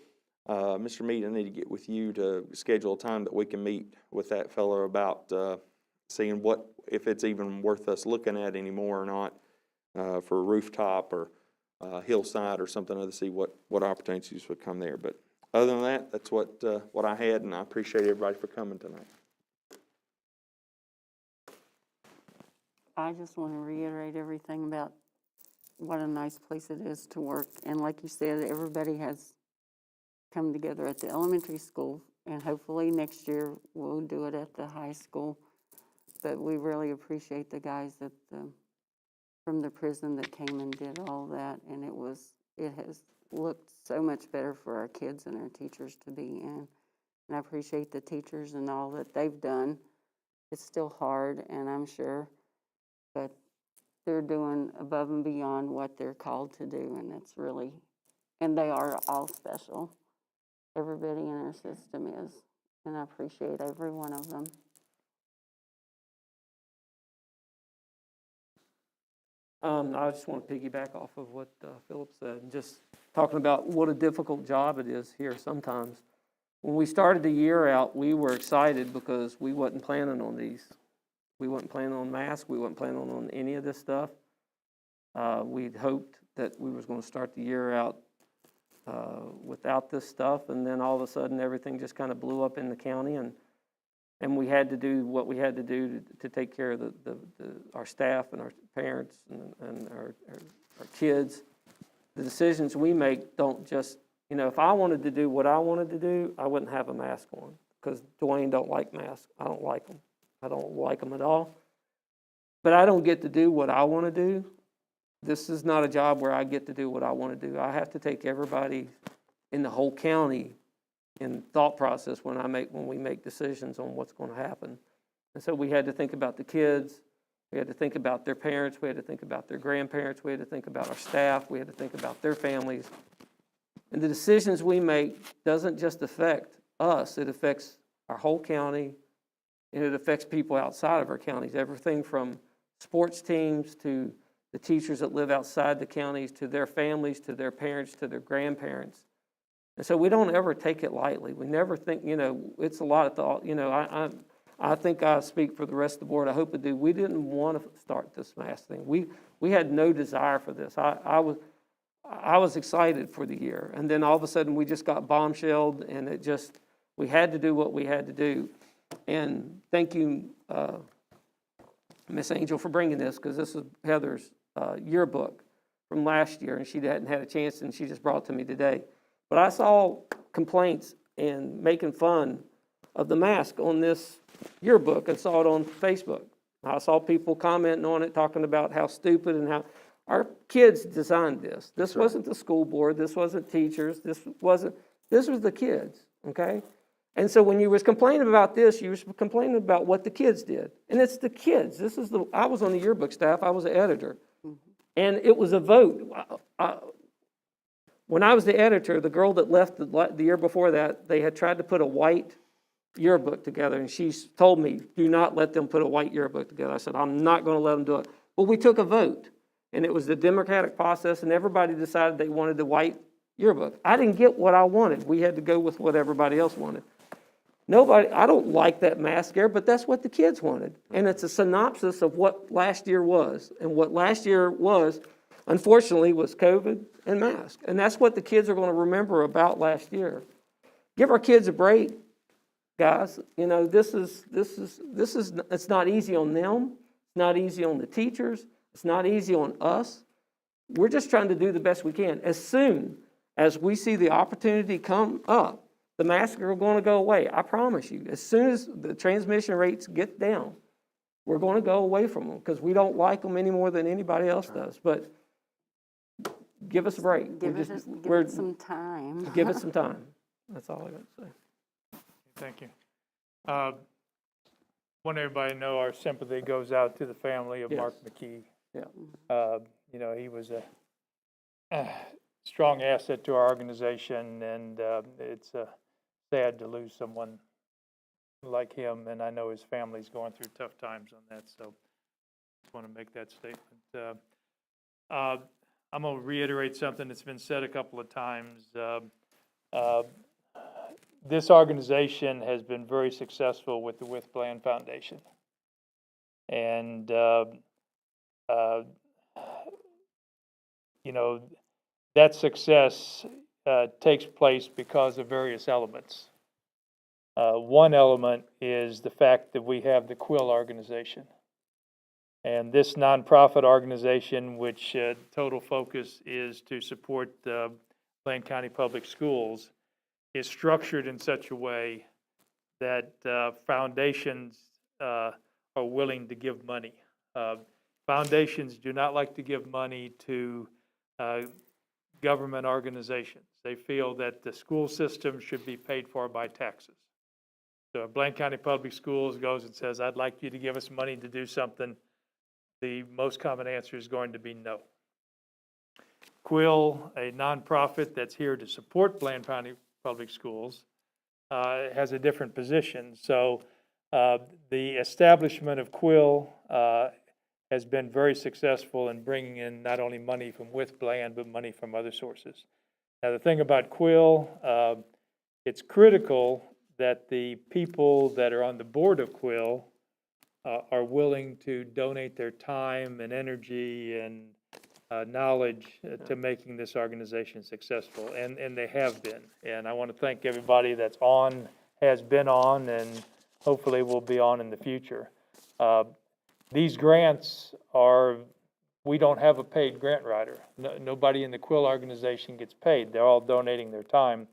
Mr. Meade, I need to get with you to schedule a time that we can meet with that fellow about seeing if it's even worth us looking at anymore or not for a rooftop or hillside or something other, to see what opportunities would come there. But other than that, that's what I had, and I appreciate everybody for coming tonight. I just want to reiterate everything about what a nice place it is to work. And like you said, everybody has come together at the elementary school, and hopefully next year we'll do it at the high school. But we really appreciate the guys from the prison that came and did all that, and it has looked so much better for our kids and our teachers to be in. And I appreciate the teachers and all that they've done. It's still hard, and I'm sure, but they're doing above and beyond what they're called to do, and they are all special. Everybody in our system is, and I appreciate every one of them. I just want to piggyback off of what Philip said, and just talking about what a difficult job it is here sometimes. When we started the year out, we were excited because we wasn't planning on these. We wasn't planning on masks. We wasn't planning on any of this stuff. We'd hoped that we was going to start the year out without this stuff, and then all of a sudden everything just kind of blew up in the county, and we had to do what we had to do to take care of our staff and our parents and our kids. The decisions we make don't just, if I wanted to do what I wanted to do, I wouldn't have a mask on, because Dwayne don't like masks. I don't like them. I don't like them at all. But I don't get to do what I want to do. This is not a job where I get to do what I want to do. I have to take everybody in the whole county in thought process when we make decisions on what's going to happen. And so we had to think about the kids, We had to think about their parents, we had to think about their grandparents, we had to think about our staff, we had to think about their families. And the decisions we make doesn't just affect us, it affects our whole county, and it affects people outside of our counties, everything from sports teams to the teachers that live outside the counties, to their families, to their parents, to their grandparents. And so we don't ever take it lightly. We never think, it's a lot of thought. I think I speak for the rest of the board. I hope I do. We didn't want to start this mask thing. We had no desire for this. I was excited for the year. And then all of a sudden we just got bombshelled, and we had to do what we had to do. And thank you, Miss Angel, for bringing this, because this is Heather's yearbook from last year, and she hadn't had a chance, and she just brought it to me today. But I saw complaints and making fun of the mask on this yearbook and saw it on Facebook. I saw people commenting on it, talking about how stupid and how our kids designed this. This wasn't the school board. This wasn't teachers. This was the kids, okay? And so when you was complaining about this, you was complaining about what the kids did. And it's the kids. I was on the yearbook staff. I was the editor. And it was a vote. When I was the editor, the girl that left the year before that, they had tried to put a white yearbook together, and she told me, do not let them put a white yearbook together. I said, I'm not going to let them do it. Well, we took a vote, and it was the democratic process, and everybody decided they wanted the white yearbook. I didn't get what I wanted. We had to go with what everybody else wanted. I don't like that mask here, but that's what the kids wanted. And it's a synopsis of what last year was. And what last year was, unfortunately, was COVID and mask. And that's what the kids are going to remember about last year. Give our kids a break, guys. It's not easy on them. It's not easy on the teachers. It's not easy on us. We're just trying to do the best we can. As soon as we see the opportunity come up, the masks are going to go away. I promise you. As soon as the transmission rates get down, we're going to go away from them, because we don't like them any more than anybody else does. But give us a break. Give it some time. Give it some time. That's all I got to say. Thank you. Want everybody to know our sympathy goes out to the family of Yes. Mark McKee. Yeah. He was a strong asset to our organization, and it's sad to lose someone like him, and I know his family's going through tough times on that, so I want to make that statement. I'm going to reiterate something that's been said a couple of times. This organization has been very successful with the With Bland Foundation. And, that success takes place because of various elements. One element is the fact that we have the Quill organization. And this nonprofit organization, which total focus is to support Bland County Public Schools, is structured in such a way that foundations are willing to give money. Foundations do not like to give money to government organizations. They feel that the school system should be paid for by taxes. So if Bland County Public Schools goes and says, I'd like you to give us money to do something, the most common answer is going to be no. Quill, a nonprofit that's here to support Bland County Public Schools, has a different position. So the establishment of Quill has been very successful in bringing in not only money from With Bland, but money from other sources. Now, the thing about Quill, it's critical that the people that are on the board of Quill are willing to donate their time and energy and knowledge to making this organization successful, and they have been. And I want to thank everybody that's on, has been on, and hopefully will be on in the future. These grants we don't have a paid grant writer. Nobody in the Quill organization gets paid. They're all donating their time.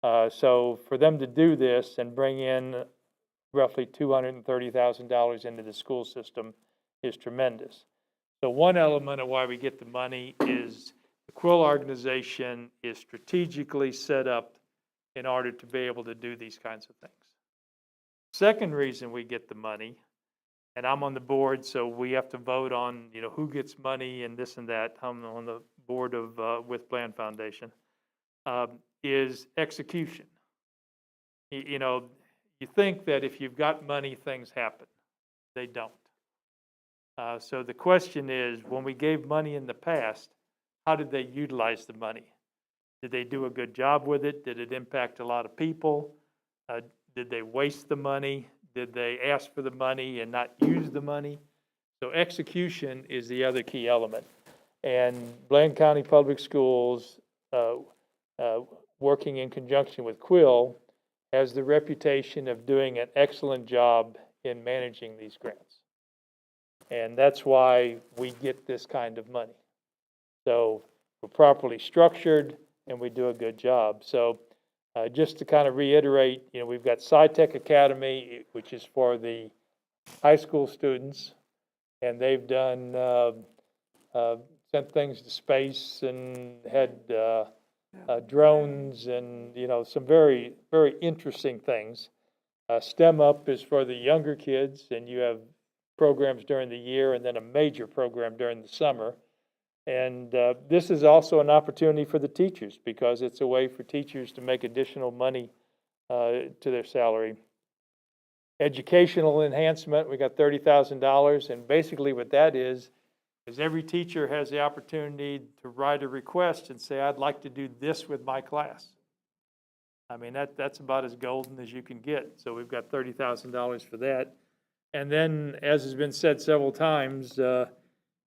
So for them to do this and bring in roughly $230,000 into the school system is tremendous. So one element of why we get the money is the Quill organization is strategically set up in order to be able to do these kinds of things. Second reason we get the money, and I'm on the board, so we have to vote on, who gets money and this and that. I'm on the board of, with Bland Foundation, is execution. You think that if you've got money, things happen. They don't. So the question is, when we gave money in the past, how did they utilize the money? Did they do a good job with it? Did it impact a lot of people? Did they waste the money? Did they ask for the money and not use the money? So execution is the other key element. And Bland County Public Schools, working in conjunction with Quill, has the reputation of doing an excellent job in managing these grants. And that's why we get this kind of money. So we're properly structured and we do a good job. So just to kind of reiterate, we've got SciTech Academy, which is for the high school students, and they've done, sent things to space and had drones and, some very, very interesting things. STEM Up is for the younger kids, and you have programs during the year and then a major program during the summer. And this is also an opportunity for the teachers because it's a way for teachers to make additional money to their salary. Educational enhancement, we got $30,000, and basically what that is every teacher has the opportunity to write a request and say, I'd like to do this with my class. I mean, that's about as golden as you can get. So we've got $30,000 for that. And then, as has been said several times,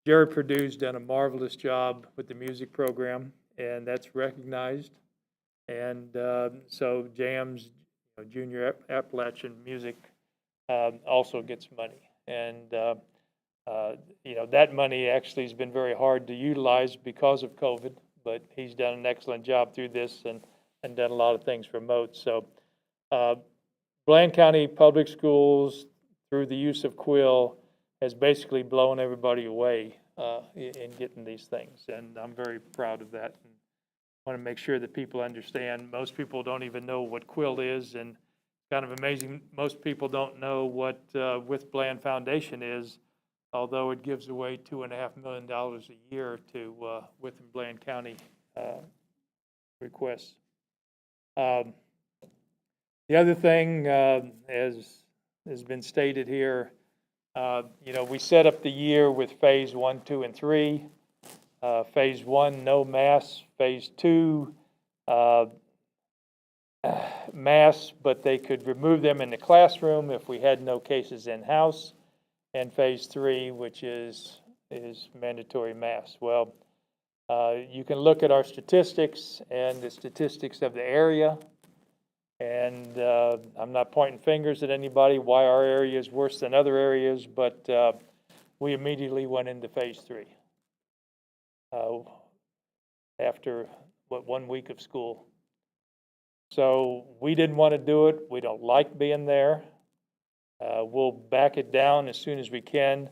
Jerry Perdue's done a marvelous job with the music program, and that's recognized. And so JAMS, Junior Appalachian Music, also gets money. And, that money actually has been very hard to utilize because of COVID, but he's done an excellent job through this and done a lot of things remote. So Bland County Public Schools, through the use of Quill, has basically blown everybody away in getting these things. And I'm very proud of that. And I want to make sure that people understand. Most people don't even know what Quill is, and kind of amazing, most people don't know what With Bland Foundation is, although it gives away $2.5 million a year to With and Bland County requests. The other thing, as has been stated here, we set up the year with phase 1, 2, and 3. Phase 1, no masks. Phase 2, masks, but they could remove them in the classroom if we had no cases in-house. And phase 3, which is mandatory masks. Well, you can look at our statistics and the statistics of the area. And I'm not pointing fingers at anybody why our area is worse than other areas, but we immediately went into phase 3 after 1 week of school. So we didn't want to do it. We don't like being there. We'll back it down as soon as we can.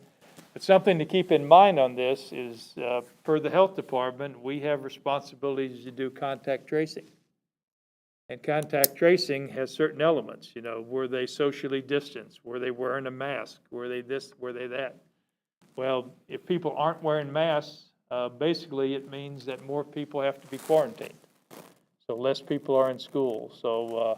But something to keep in mind on this is, per the health department, we have responsibilities to do contact tracing. And contact tracing has certain elements. Were they socially distanced? Were they wearing a mask? Were they this? Were they that? Well, if people aren't wearing masks, basically it means that more people have to be quarantined. So less people are in school. So,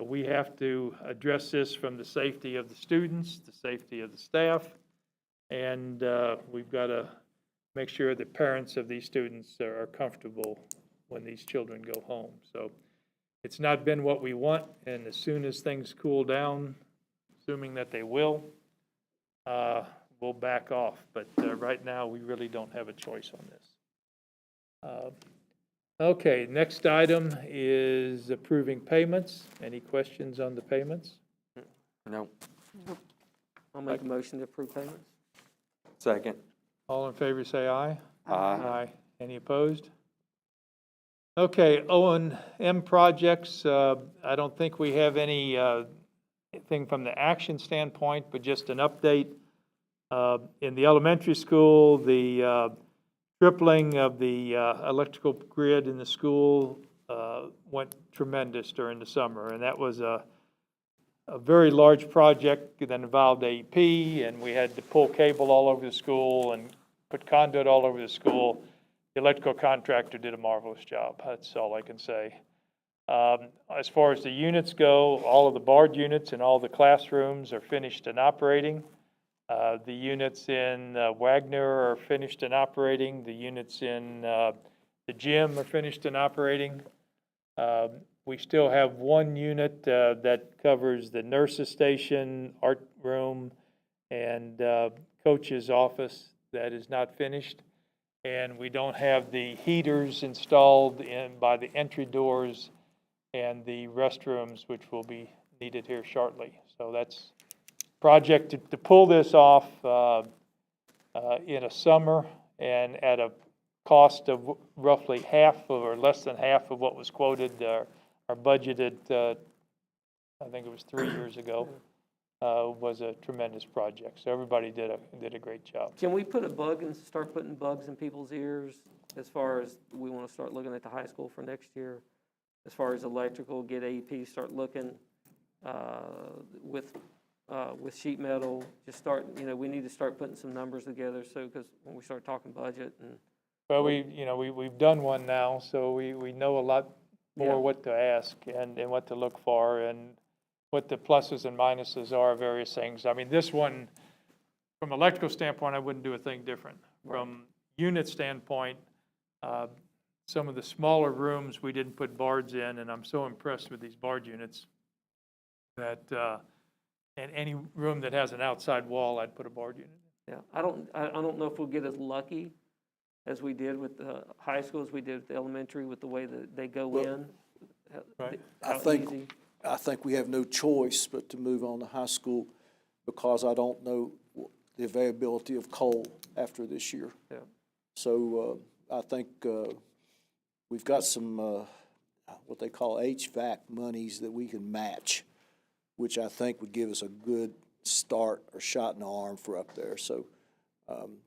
we have to address this from the safety of the students, the safety of the staff, and we've got to make sure the parents of these students are comfortable when these children go home. So it's not been what we want, and as soon as things cool down, assuming that they will, we'll back off. But right now, we really don't have a choice on this. Okay, next item is approving payments. Any questions on the payments? No. I'll make a motion to approve payments. Second. All in favor, say aye. Aye. Aye. Any opposed? Okay, O&M projects, I don't think we have any thing from the action standpoint, but just an update. In the elementary school, the tripling of the electrical grid in the school went tremendous during the summer, and that was a a very large project that involved AEP, and we had to pull cable all over the school and put conduit all over the school. The electrical contractor did a marvelous job. That's all I can say. As far as the units go, all of the BARD units in all the classrooms are finished and operating. The units in Wagner are finished and operating. The units in the gym are finished and operating. We still have one unit that covers the nurse's station, art room, and coach's office that is not finished. And we don't have the heaters installed by the entry doors and the restrooms, which will be needed here shortly. So that's project to pull this off in a summer and at a cost of roughly half of, or less than half of what was quoted or budgeted, I think it was 3 years ago, was a tremendous project. So everybody did a great job. Can we put a bug and start putting bugs in people's ears as far as we want to start looking at the high school for next year? As far as electrical, get AEP, start looking with sheet metal, just start, we need to start putting some numbers together, so, because when we start talking budget and. Well, we've done one now, so we know a lot more what to ask and what to look for and what the pluses and minuses are of various things. I mean, this one, from an electrical standpoint, I wouldn't do a thing different. From unit standpoint, some of the smaller rooms we didn't put BARDs in, and I'm so impressed with these BARD units that, and any room that has an outside wall, I'd put a BARD unit in. Yeah, I don't know if we'll get as lucky as we did with the high school, as we did with the elementary, with the way that they go in. Right. How I think we have no choice but to move on to high school because I don't know the availability of coal after this year. Yeah. So I think we've got some what they call HVAC monies that we can match, which I think would give us a good start or shot in the arm for up there. So,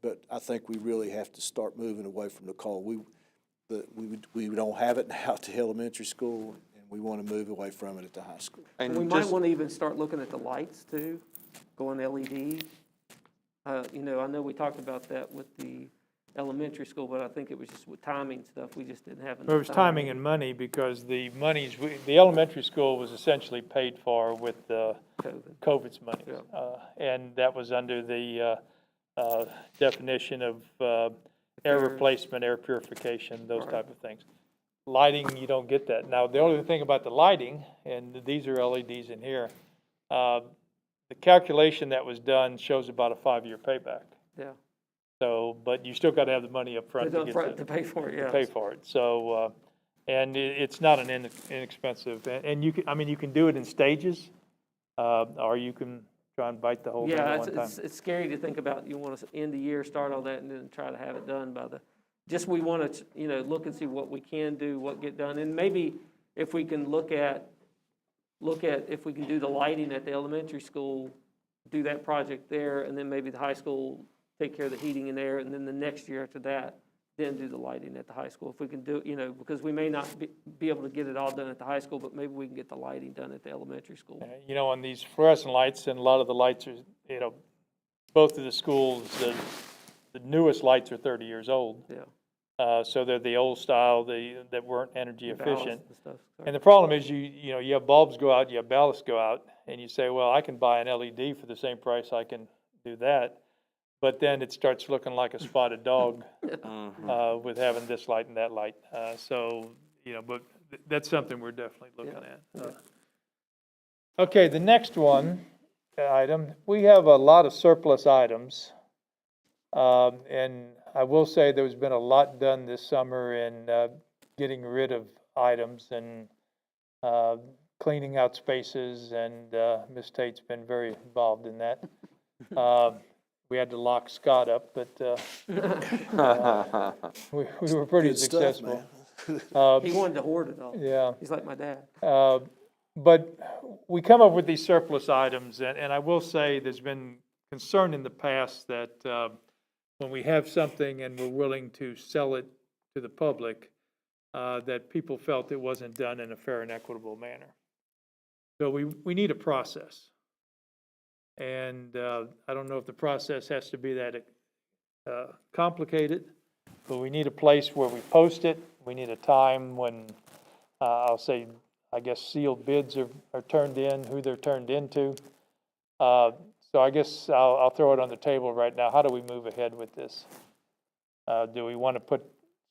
but I think we really have to start moving away from the coal. We don't have it now at the elementary school, and we want to move away from it at the high school. And we might want to even start looking at the lights too, going LED. I know we talked about that with the elementary school, but I think it was just with timing stuff, we just didn't have enough. It was timing and money, because the monies, the elementary school was essentially paid for with COVID's money. Yeah. And that was under the definition of air replacement, air purification, those type of things. Lighting, you don't get that. Now, the only thing about the lighting, and these are LEDs in here, the calculation that was done shows about a 5-year payback. Yeah. So, but you still got to have the money up front To pay for it, yeah. to pay for it. So, and it's not an inexpensive, and you can do it in stages, or you can try and bite the whole thing at one time. It's scary to think about. You want to end the year, start all that, and then try to have it done by the. Just we want to look and see what we can do, what get done, and maybe if we can look at if we can do the lighting at the elementary school, do that project there, and then maybe the high school take care of the heating in there, and then the next year after that, then do the lighting at the high school. If we can do, because we may not be able to get it all done at the high school, but maybe we can get the lighting done at the elementary school. On these fluorescent lights, and a lot of the lights are, both of the schools, the newest lights are 30 years old. Yeah. So they're the old style, that weren't energy efficient. And stuff. And the problem is you have bulbs go out, you have ballasts go out, and you say, well, I can buy an LED for the same price, I can do that. But then it starts looking like a spotted dog with having this light and that light. But that's something we're definitely looking at. Okay, the next item, we have a lot of surplus items. And I will say there's been a lot done this summer in getting rid of items and cleaning out spaces, and Ms. Tate's been very involved in that. We had to lock Scott up, but we were pretty successful. He wanted to hoard it all. Yeah. He's like my dad. But we come up with these surplus items, and I will say there's been concern in the past that when we have something and we're willing to sell it to the public, that people felt it wasn't done in a fair and equitable manner. So we need a process. And I don't know if the process has to be that complicated, but we need a place where we post it. We need a time when, I'll say, I guess sealed bids are turned in, who they're turned into. So I guess I'll throw it on the table right now. How do we move ahead with this? Do we want to put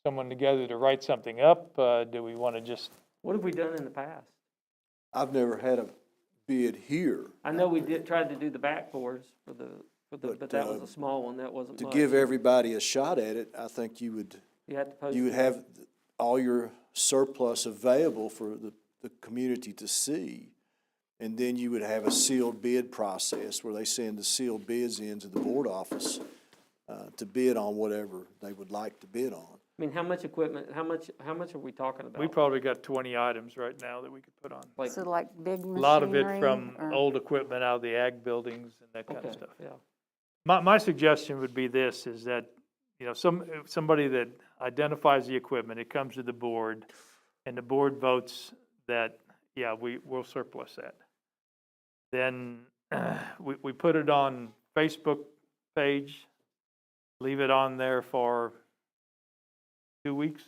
someone together to write something up? Do we want to just? What have we done in the past? I've never had a bid here. I know we tried to do the backboards but that was uh, a small one, that wasn't To much. give everybody a shot at it, I think You had to post. you would it. have all your surplus available for the community to see. And then you would have a sealed bid process where they send the sealed bids into the board office to bid on whatever they would like to bid on. I mean, how much equipment, how much are we talking about? We probably got 20 items right now that we could put on. Like, So like big A machinery? lot of it from or- old equipment out of the ag buildings and that kind of okay, stuff. yeah. My suggestion would be this, is that, somebody that identifies the equipment, it comes to the board, and the board votes that, yeah, we'll surplus that. Then we put it on Facebook page, leave it on there for 2 weeks.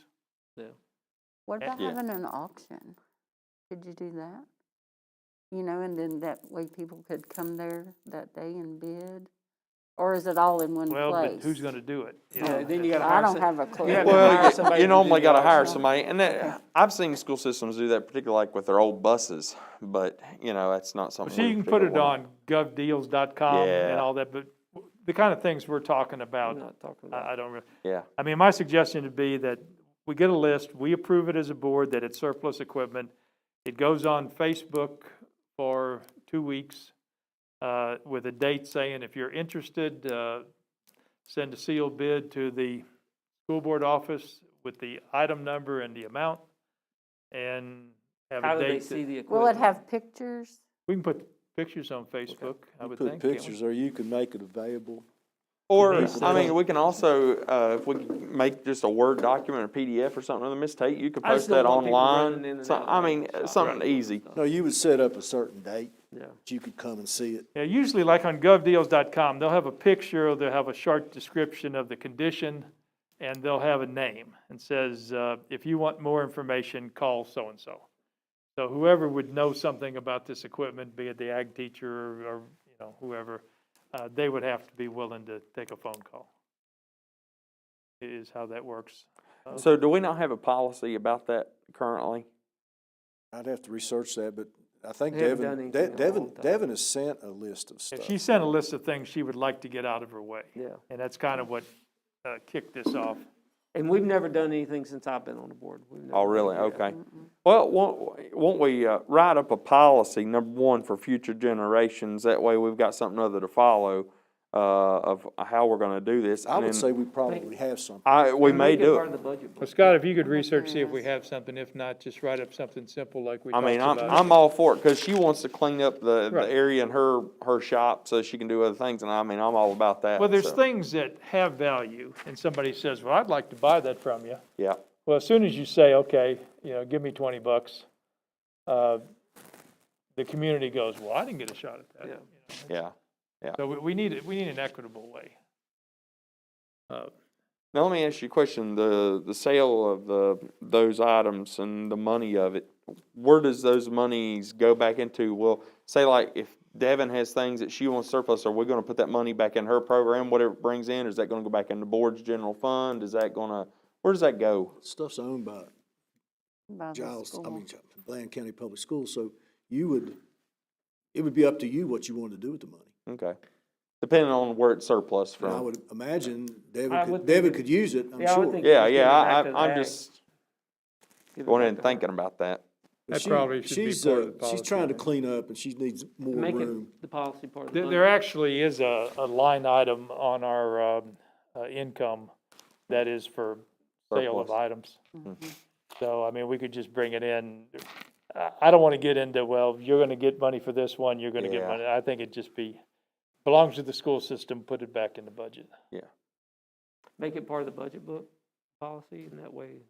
What about Yeah. having an auction? Could you do that? And then that way people could come there that day and bid? Or is it all in one place? Well, but who's gonna do it? Yeah, then you gotta I hire don't some- have a clue. You have to hire Well, somebody you to do normally the gotta hire auction. somebody, and I've seen school systems do that, particularly like with their old buses, but, that's not something. So you we can put it particularly on govdeals.com and Yeah. all that, but the kind of things we're talking We're about, not talking about. I don't really. Yeah. I mean, my suggestion would be that we get a list, we approve it as a board that it's surplus equipment. It goes on Facebook for 2 weeks with a date saying, if you're interested, send a sealed bid to the school board office with the item number and the amount, and have How a do they date. see the Will it equipment? have pictures? We can put pictures on Facebook, I You would put think. can't we? pictures, or you can make it available. Or, People I mean, don't- we can also, if we can make just a Word document or PDF or something, Miss Tate, you could I just post that don't want people running online. in and So, out I of mean, the shop. something Right. easy. No, you would set up a certain date Yeah. that you could come and see it. Yeah, usually like on govdeals.com, they'll have a picture, or they'll have a short description of the condition, and they'll have a name, and says, if you want more information, call so-and-so. So whoever would know something about this equipment, be it the ag teacher or whoever, they would have to be willing to take a phone call. Is how that works. So do we not have a policy about that currently? I'd have to research that, but I think They haven't done anything in a long time. Devin has sent a list of If stuff. she sent a list of things she would like to get out of her way, Yeah. and that's kind of what kicked this off. And we've never done anything since I've been on the board. We've never Oh, really? done that. Okay. Well, won't we write up a policy, number one, for future generations? That way we've got something other to follow of how we're gonna do this. I and would then say we probably have something. we And may make it do part it. of the budget book. Well, Scott, if you could research, see if we have something. If not, just write up something simple like we I talked mean, about. I'm all for it, because she wants to clean up the Right. area in her shop so she can do other things, and I mean, I'm all about that. Well, there's so, things that have value, and somebody says, well, I'd like to buy that from you. Yeah, Well, as soon as you say, okay, give me $20, the community goes, well, I didn't get a shot at that. Yeah. yeah. So we need an equitable way. Now, let me ask you a question. The sale of those items and the money of it, where does those monies go back into? Well, say like if Devin has things that she wants surplus, are we gonna put that money back in her program, whatever it brings in? Is that gonna go back in the board's general fund? Where does that go? Stuff's owned by By the Giles, school? Bland County Public Schools, so it would be up to you what you wanted to do with the money. Okay. Depending on where it's surplus And I from. would imagine I would think David it- could use it, I'm Yeah, I would sure. think- Yeah, Just give it yeah, back to the I'm ag. just Give it going back in to her. thinking about that. But That probably should be she's, part of the She's policy, trying to right? clean up and she needs more Make room. it the policy part of the budget. There actually is a line item on our income that is for sale of Surplus. items. So, I mean, we could just bring it in. I don't want to get into, well, you're going to get money for this one, you're going to get Yeah. money. I think it'd just belongs to the school system, put it back in the budget. Make it part of the budget book policy, and that way.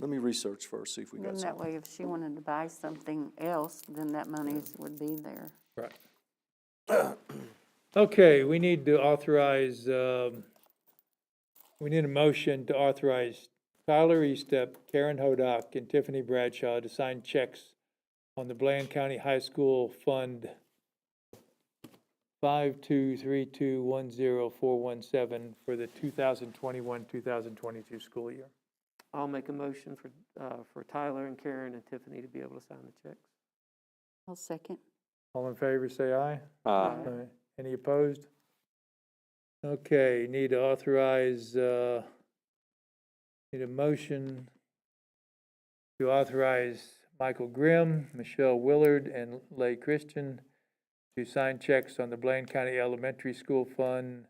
Let me research first, see if we Then got that something. way, if she wanted to buy something else, then that money would be there. Right. Okay, we need to authorize, we need a motion to authorize Tyler Eastep, Karen Hodock, and Tiffany Bradshaw to sign checks on the Bland County High School Fund 523210417 for the 2021-2022 school year. I'll make a motion for Tyler and Karen and Tiffany to be able to sign the checks. I'll second. All in favor, say aye. Aye. Aye. Any opposed? Okay, need to authorize, need a motion to authorize Michael Grimm, Michelle Willard, and Lay Christian to sign checks on the Blaine County Elementary School Fund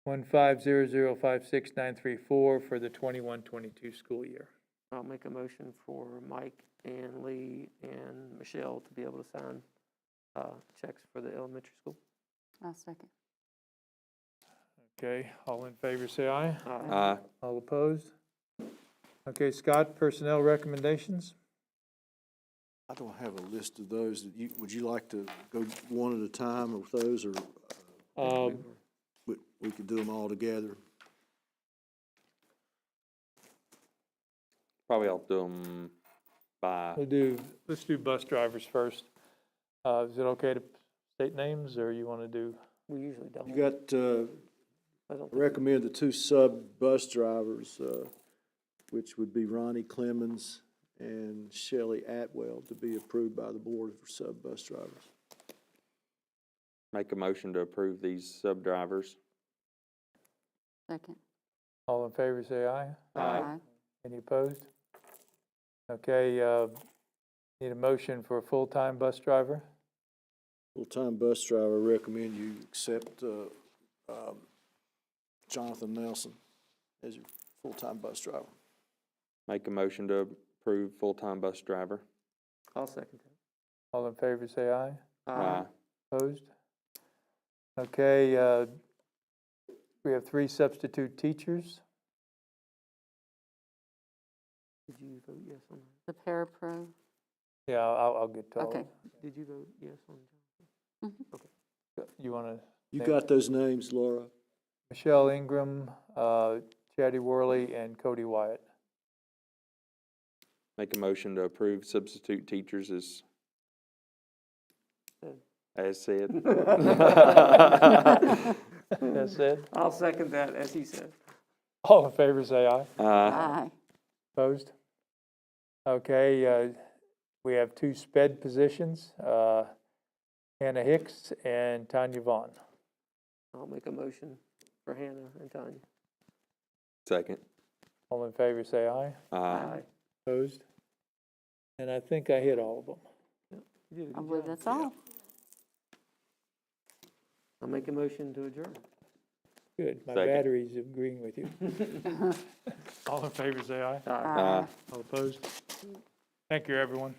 150056934 for the 21-22 school year. I'll make a motion for Mike and Lee and Michelle to be able to sign checks for the elementary school. I'll second. Okay, all in favor, say aye. Aye. All opposed? Okay, Scott, personnel recommendations? I don't have a list of those. Would you like to go one at a time with those, or we could do them all together? Probably I'll do them by, Let's do bus drivers first. Is it okay to state names, or you want to do? We usually don't. You got, I don't think- recommend the two sub-bus drivers, which would be Ronnie Clemens and Shelley Atwell, to be approved by the board for sub-bus drivers. make a motion to approve these sub-drivers. Second. All in favor, say aye. Aye. Any opposed? Okay, need a motion for a full-time bus driver? Full-time bus driver, recommend you accept Jonathan Nelson as your full-time bus driver. Make a motion to approve full-time bus driver. I'll second All in favor, say aye. that. Aye. Opposed? Okay, we have 3 substitute teachers. Did you vote yes on that? The parapro. Yeah, I'll get to all of Okay. them. Did you vote yes on Jonathan? You want to? You got those names, Laura? Michelle Ingram, Chatty Worley, and Cody Wyatt. Make a motion to approve substitute teachers as said. That's it. I'll second that, as he said. All in favor, say aye. Aye. Opposed? Okay, we have 2 sped positions, Hannah Hicks and Tanya Vaughn. I'll make a motion for Hannah and Tanya. Second. All in favor, say aye. Aye. Opposed? And I think I hit all of them. You did a I good believe job. that's all. I'll make a motion to adjourn. Good, my Second. battery's agreeing with you. All in favor, say aye. Aye. All opposed? Thank you, everyone.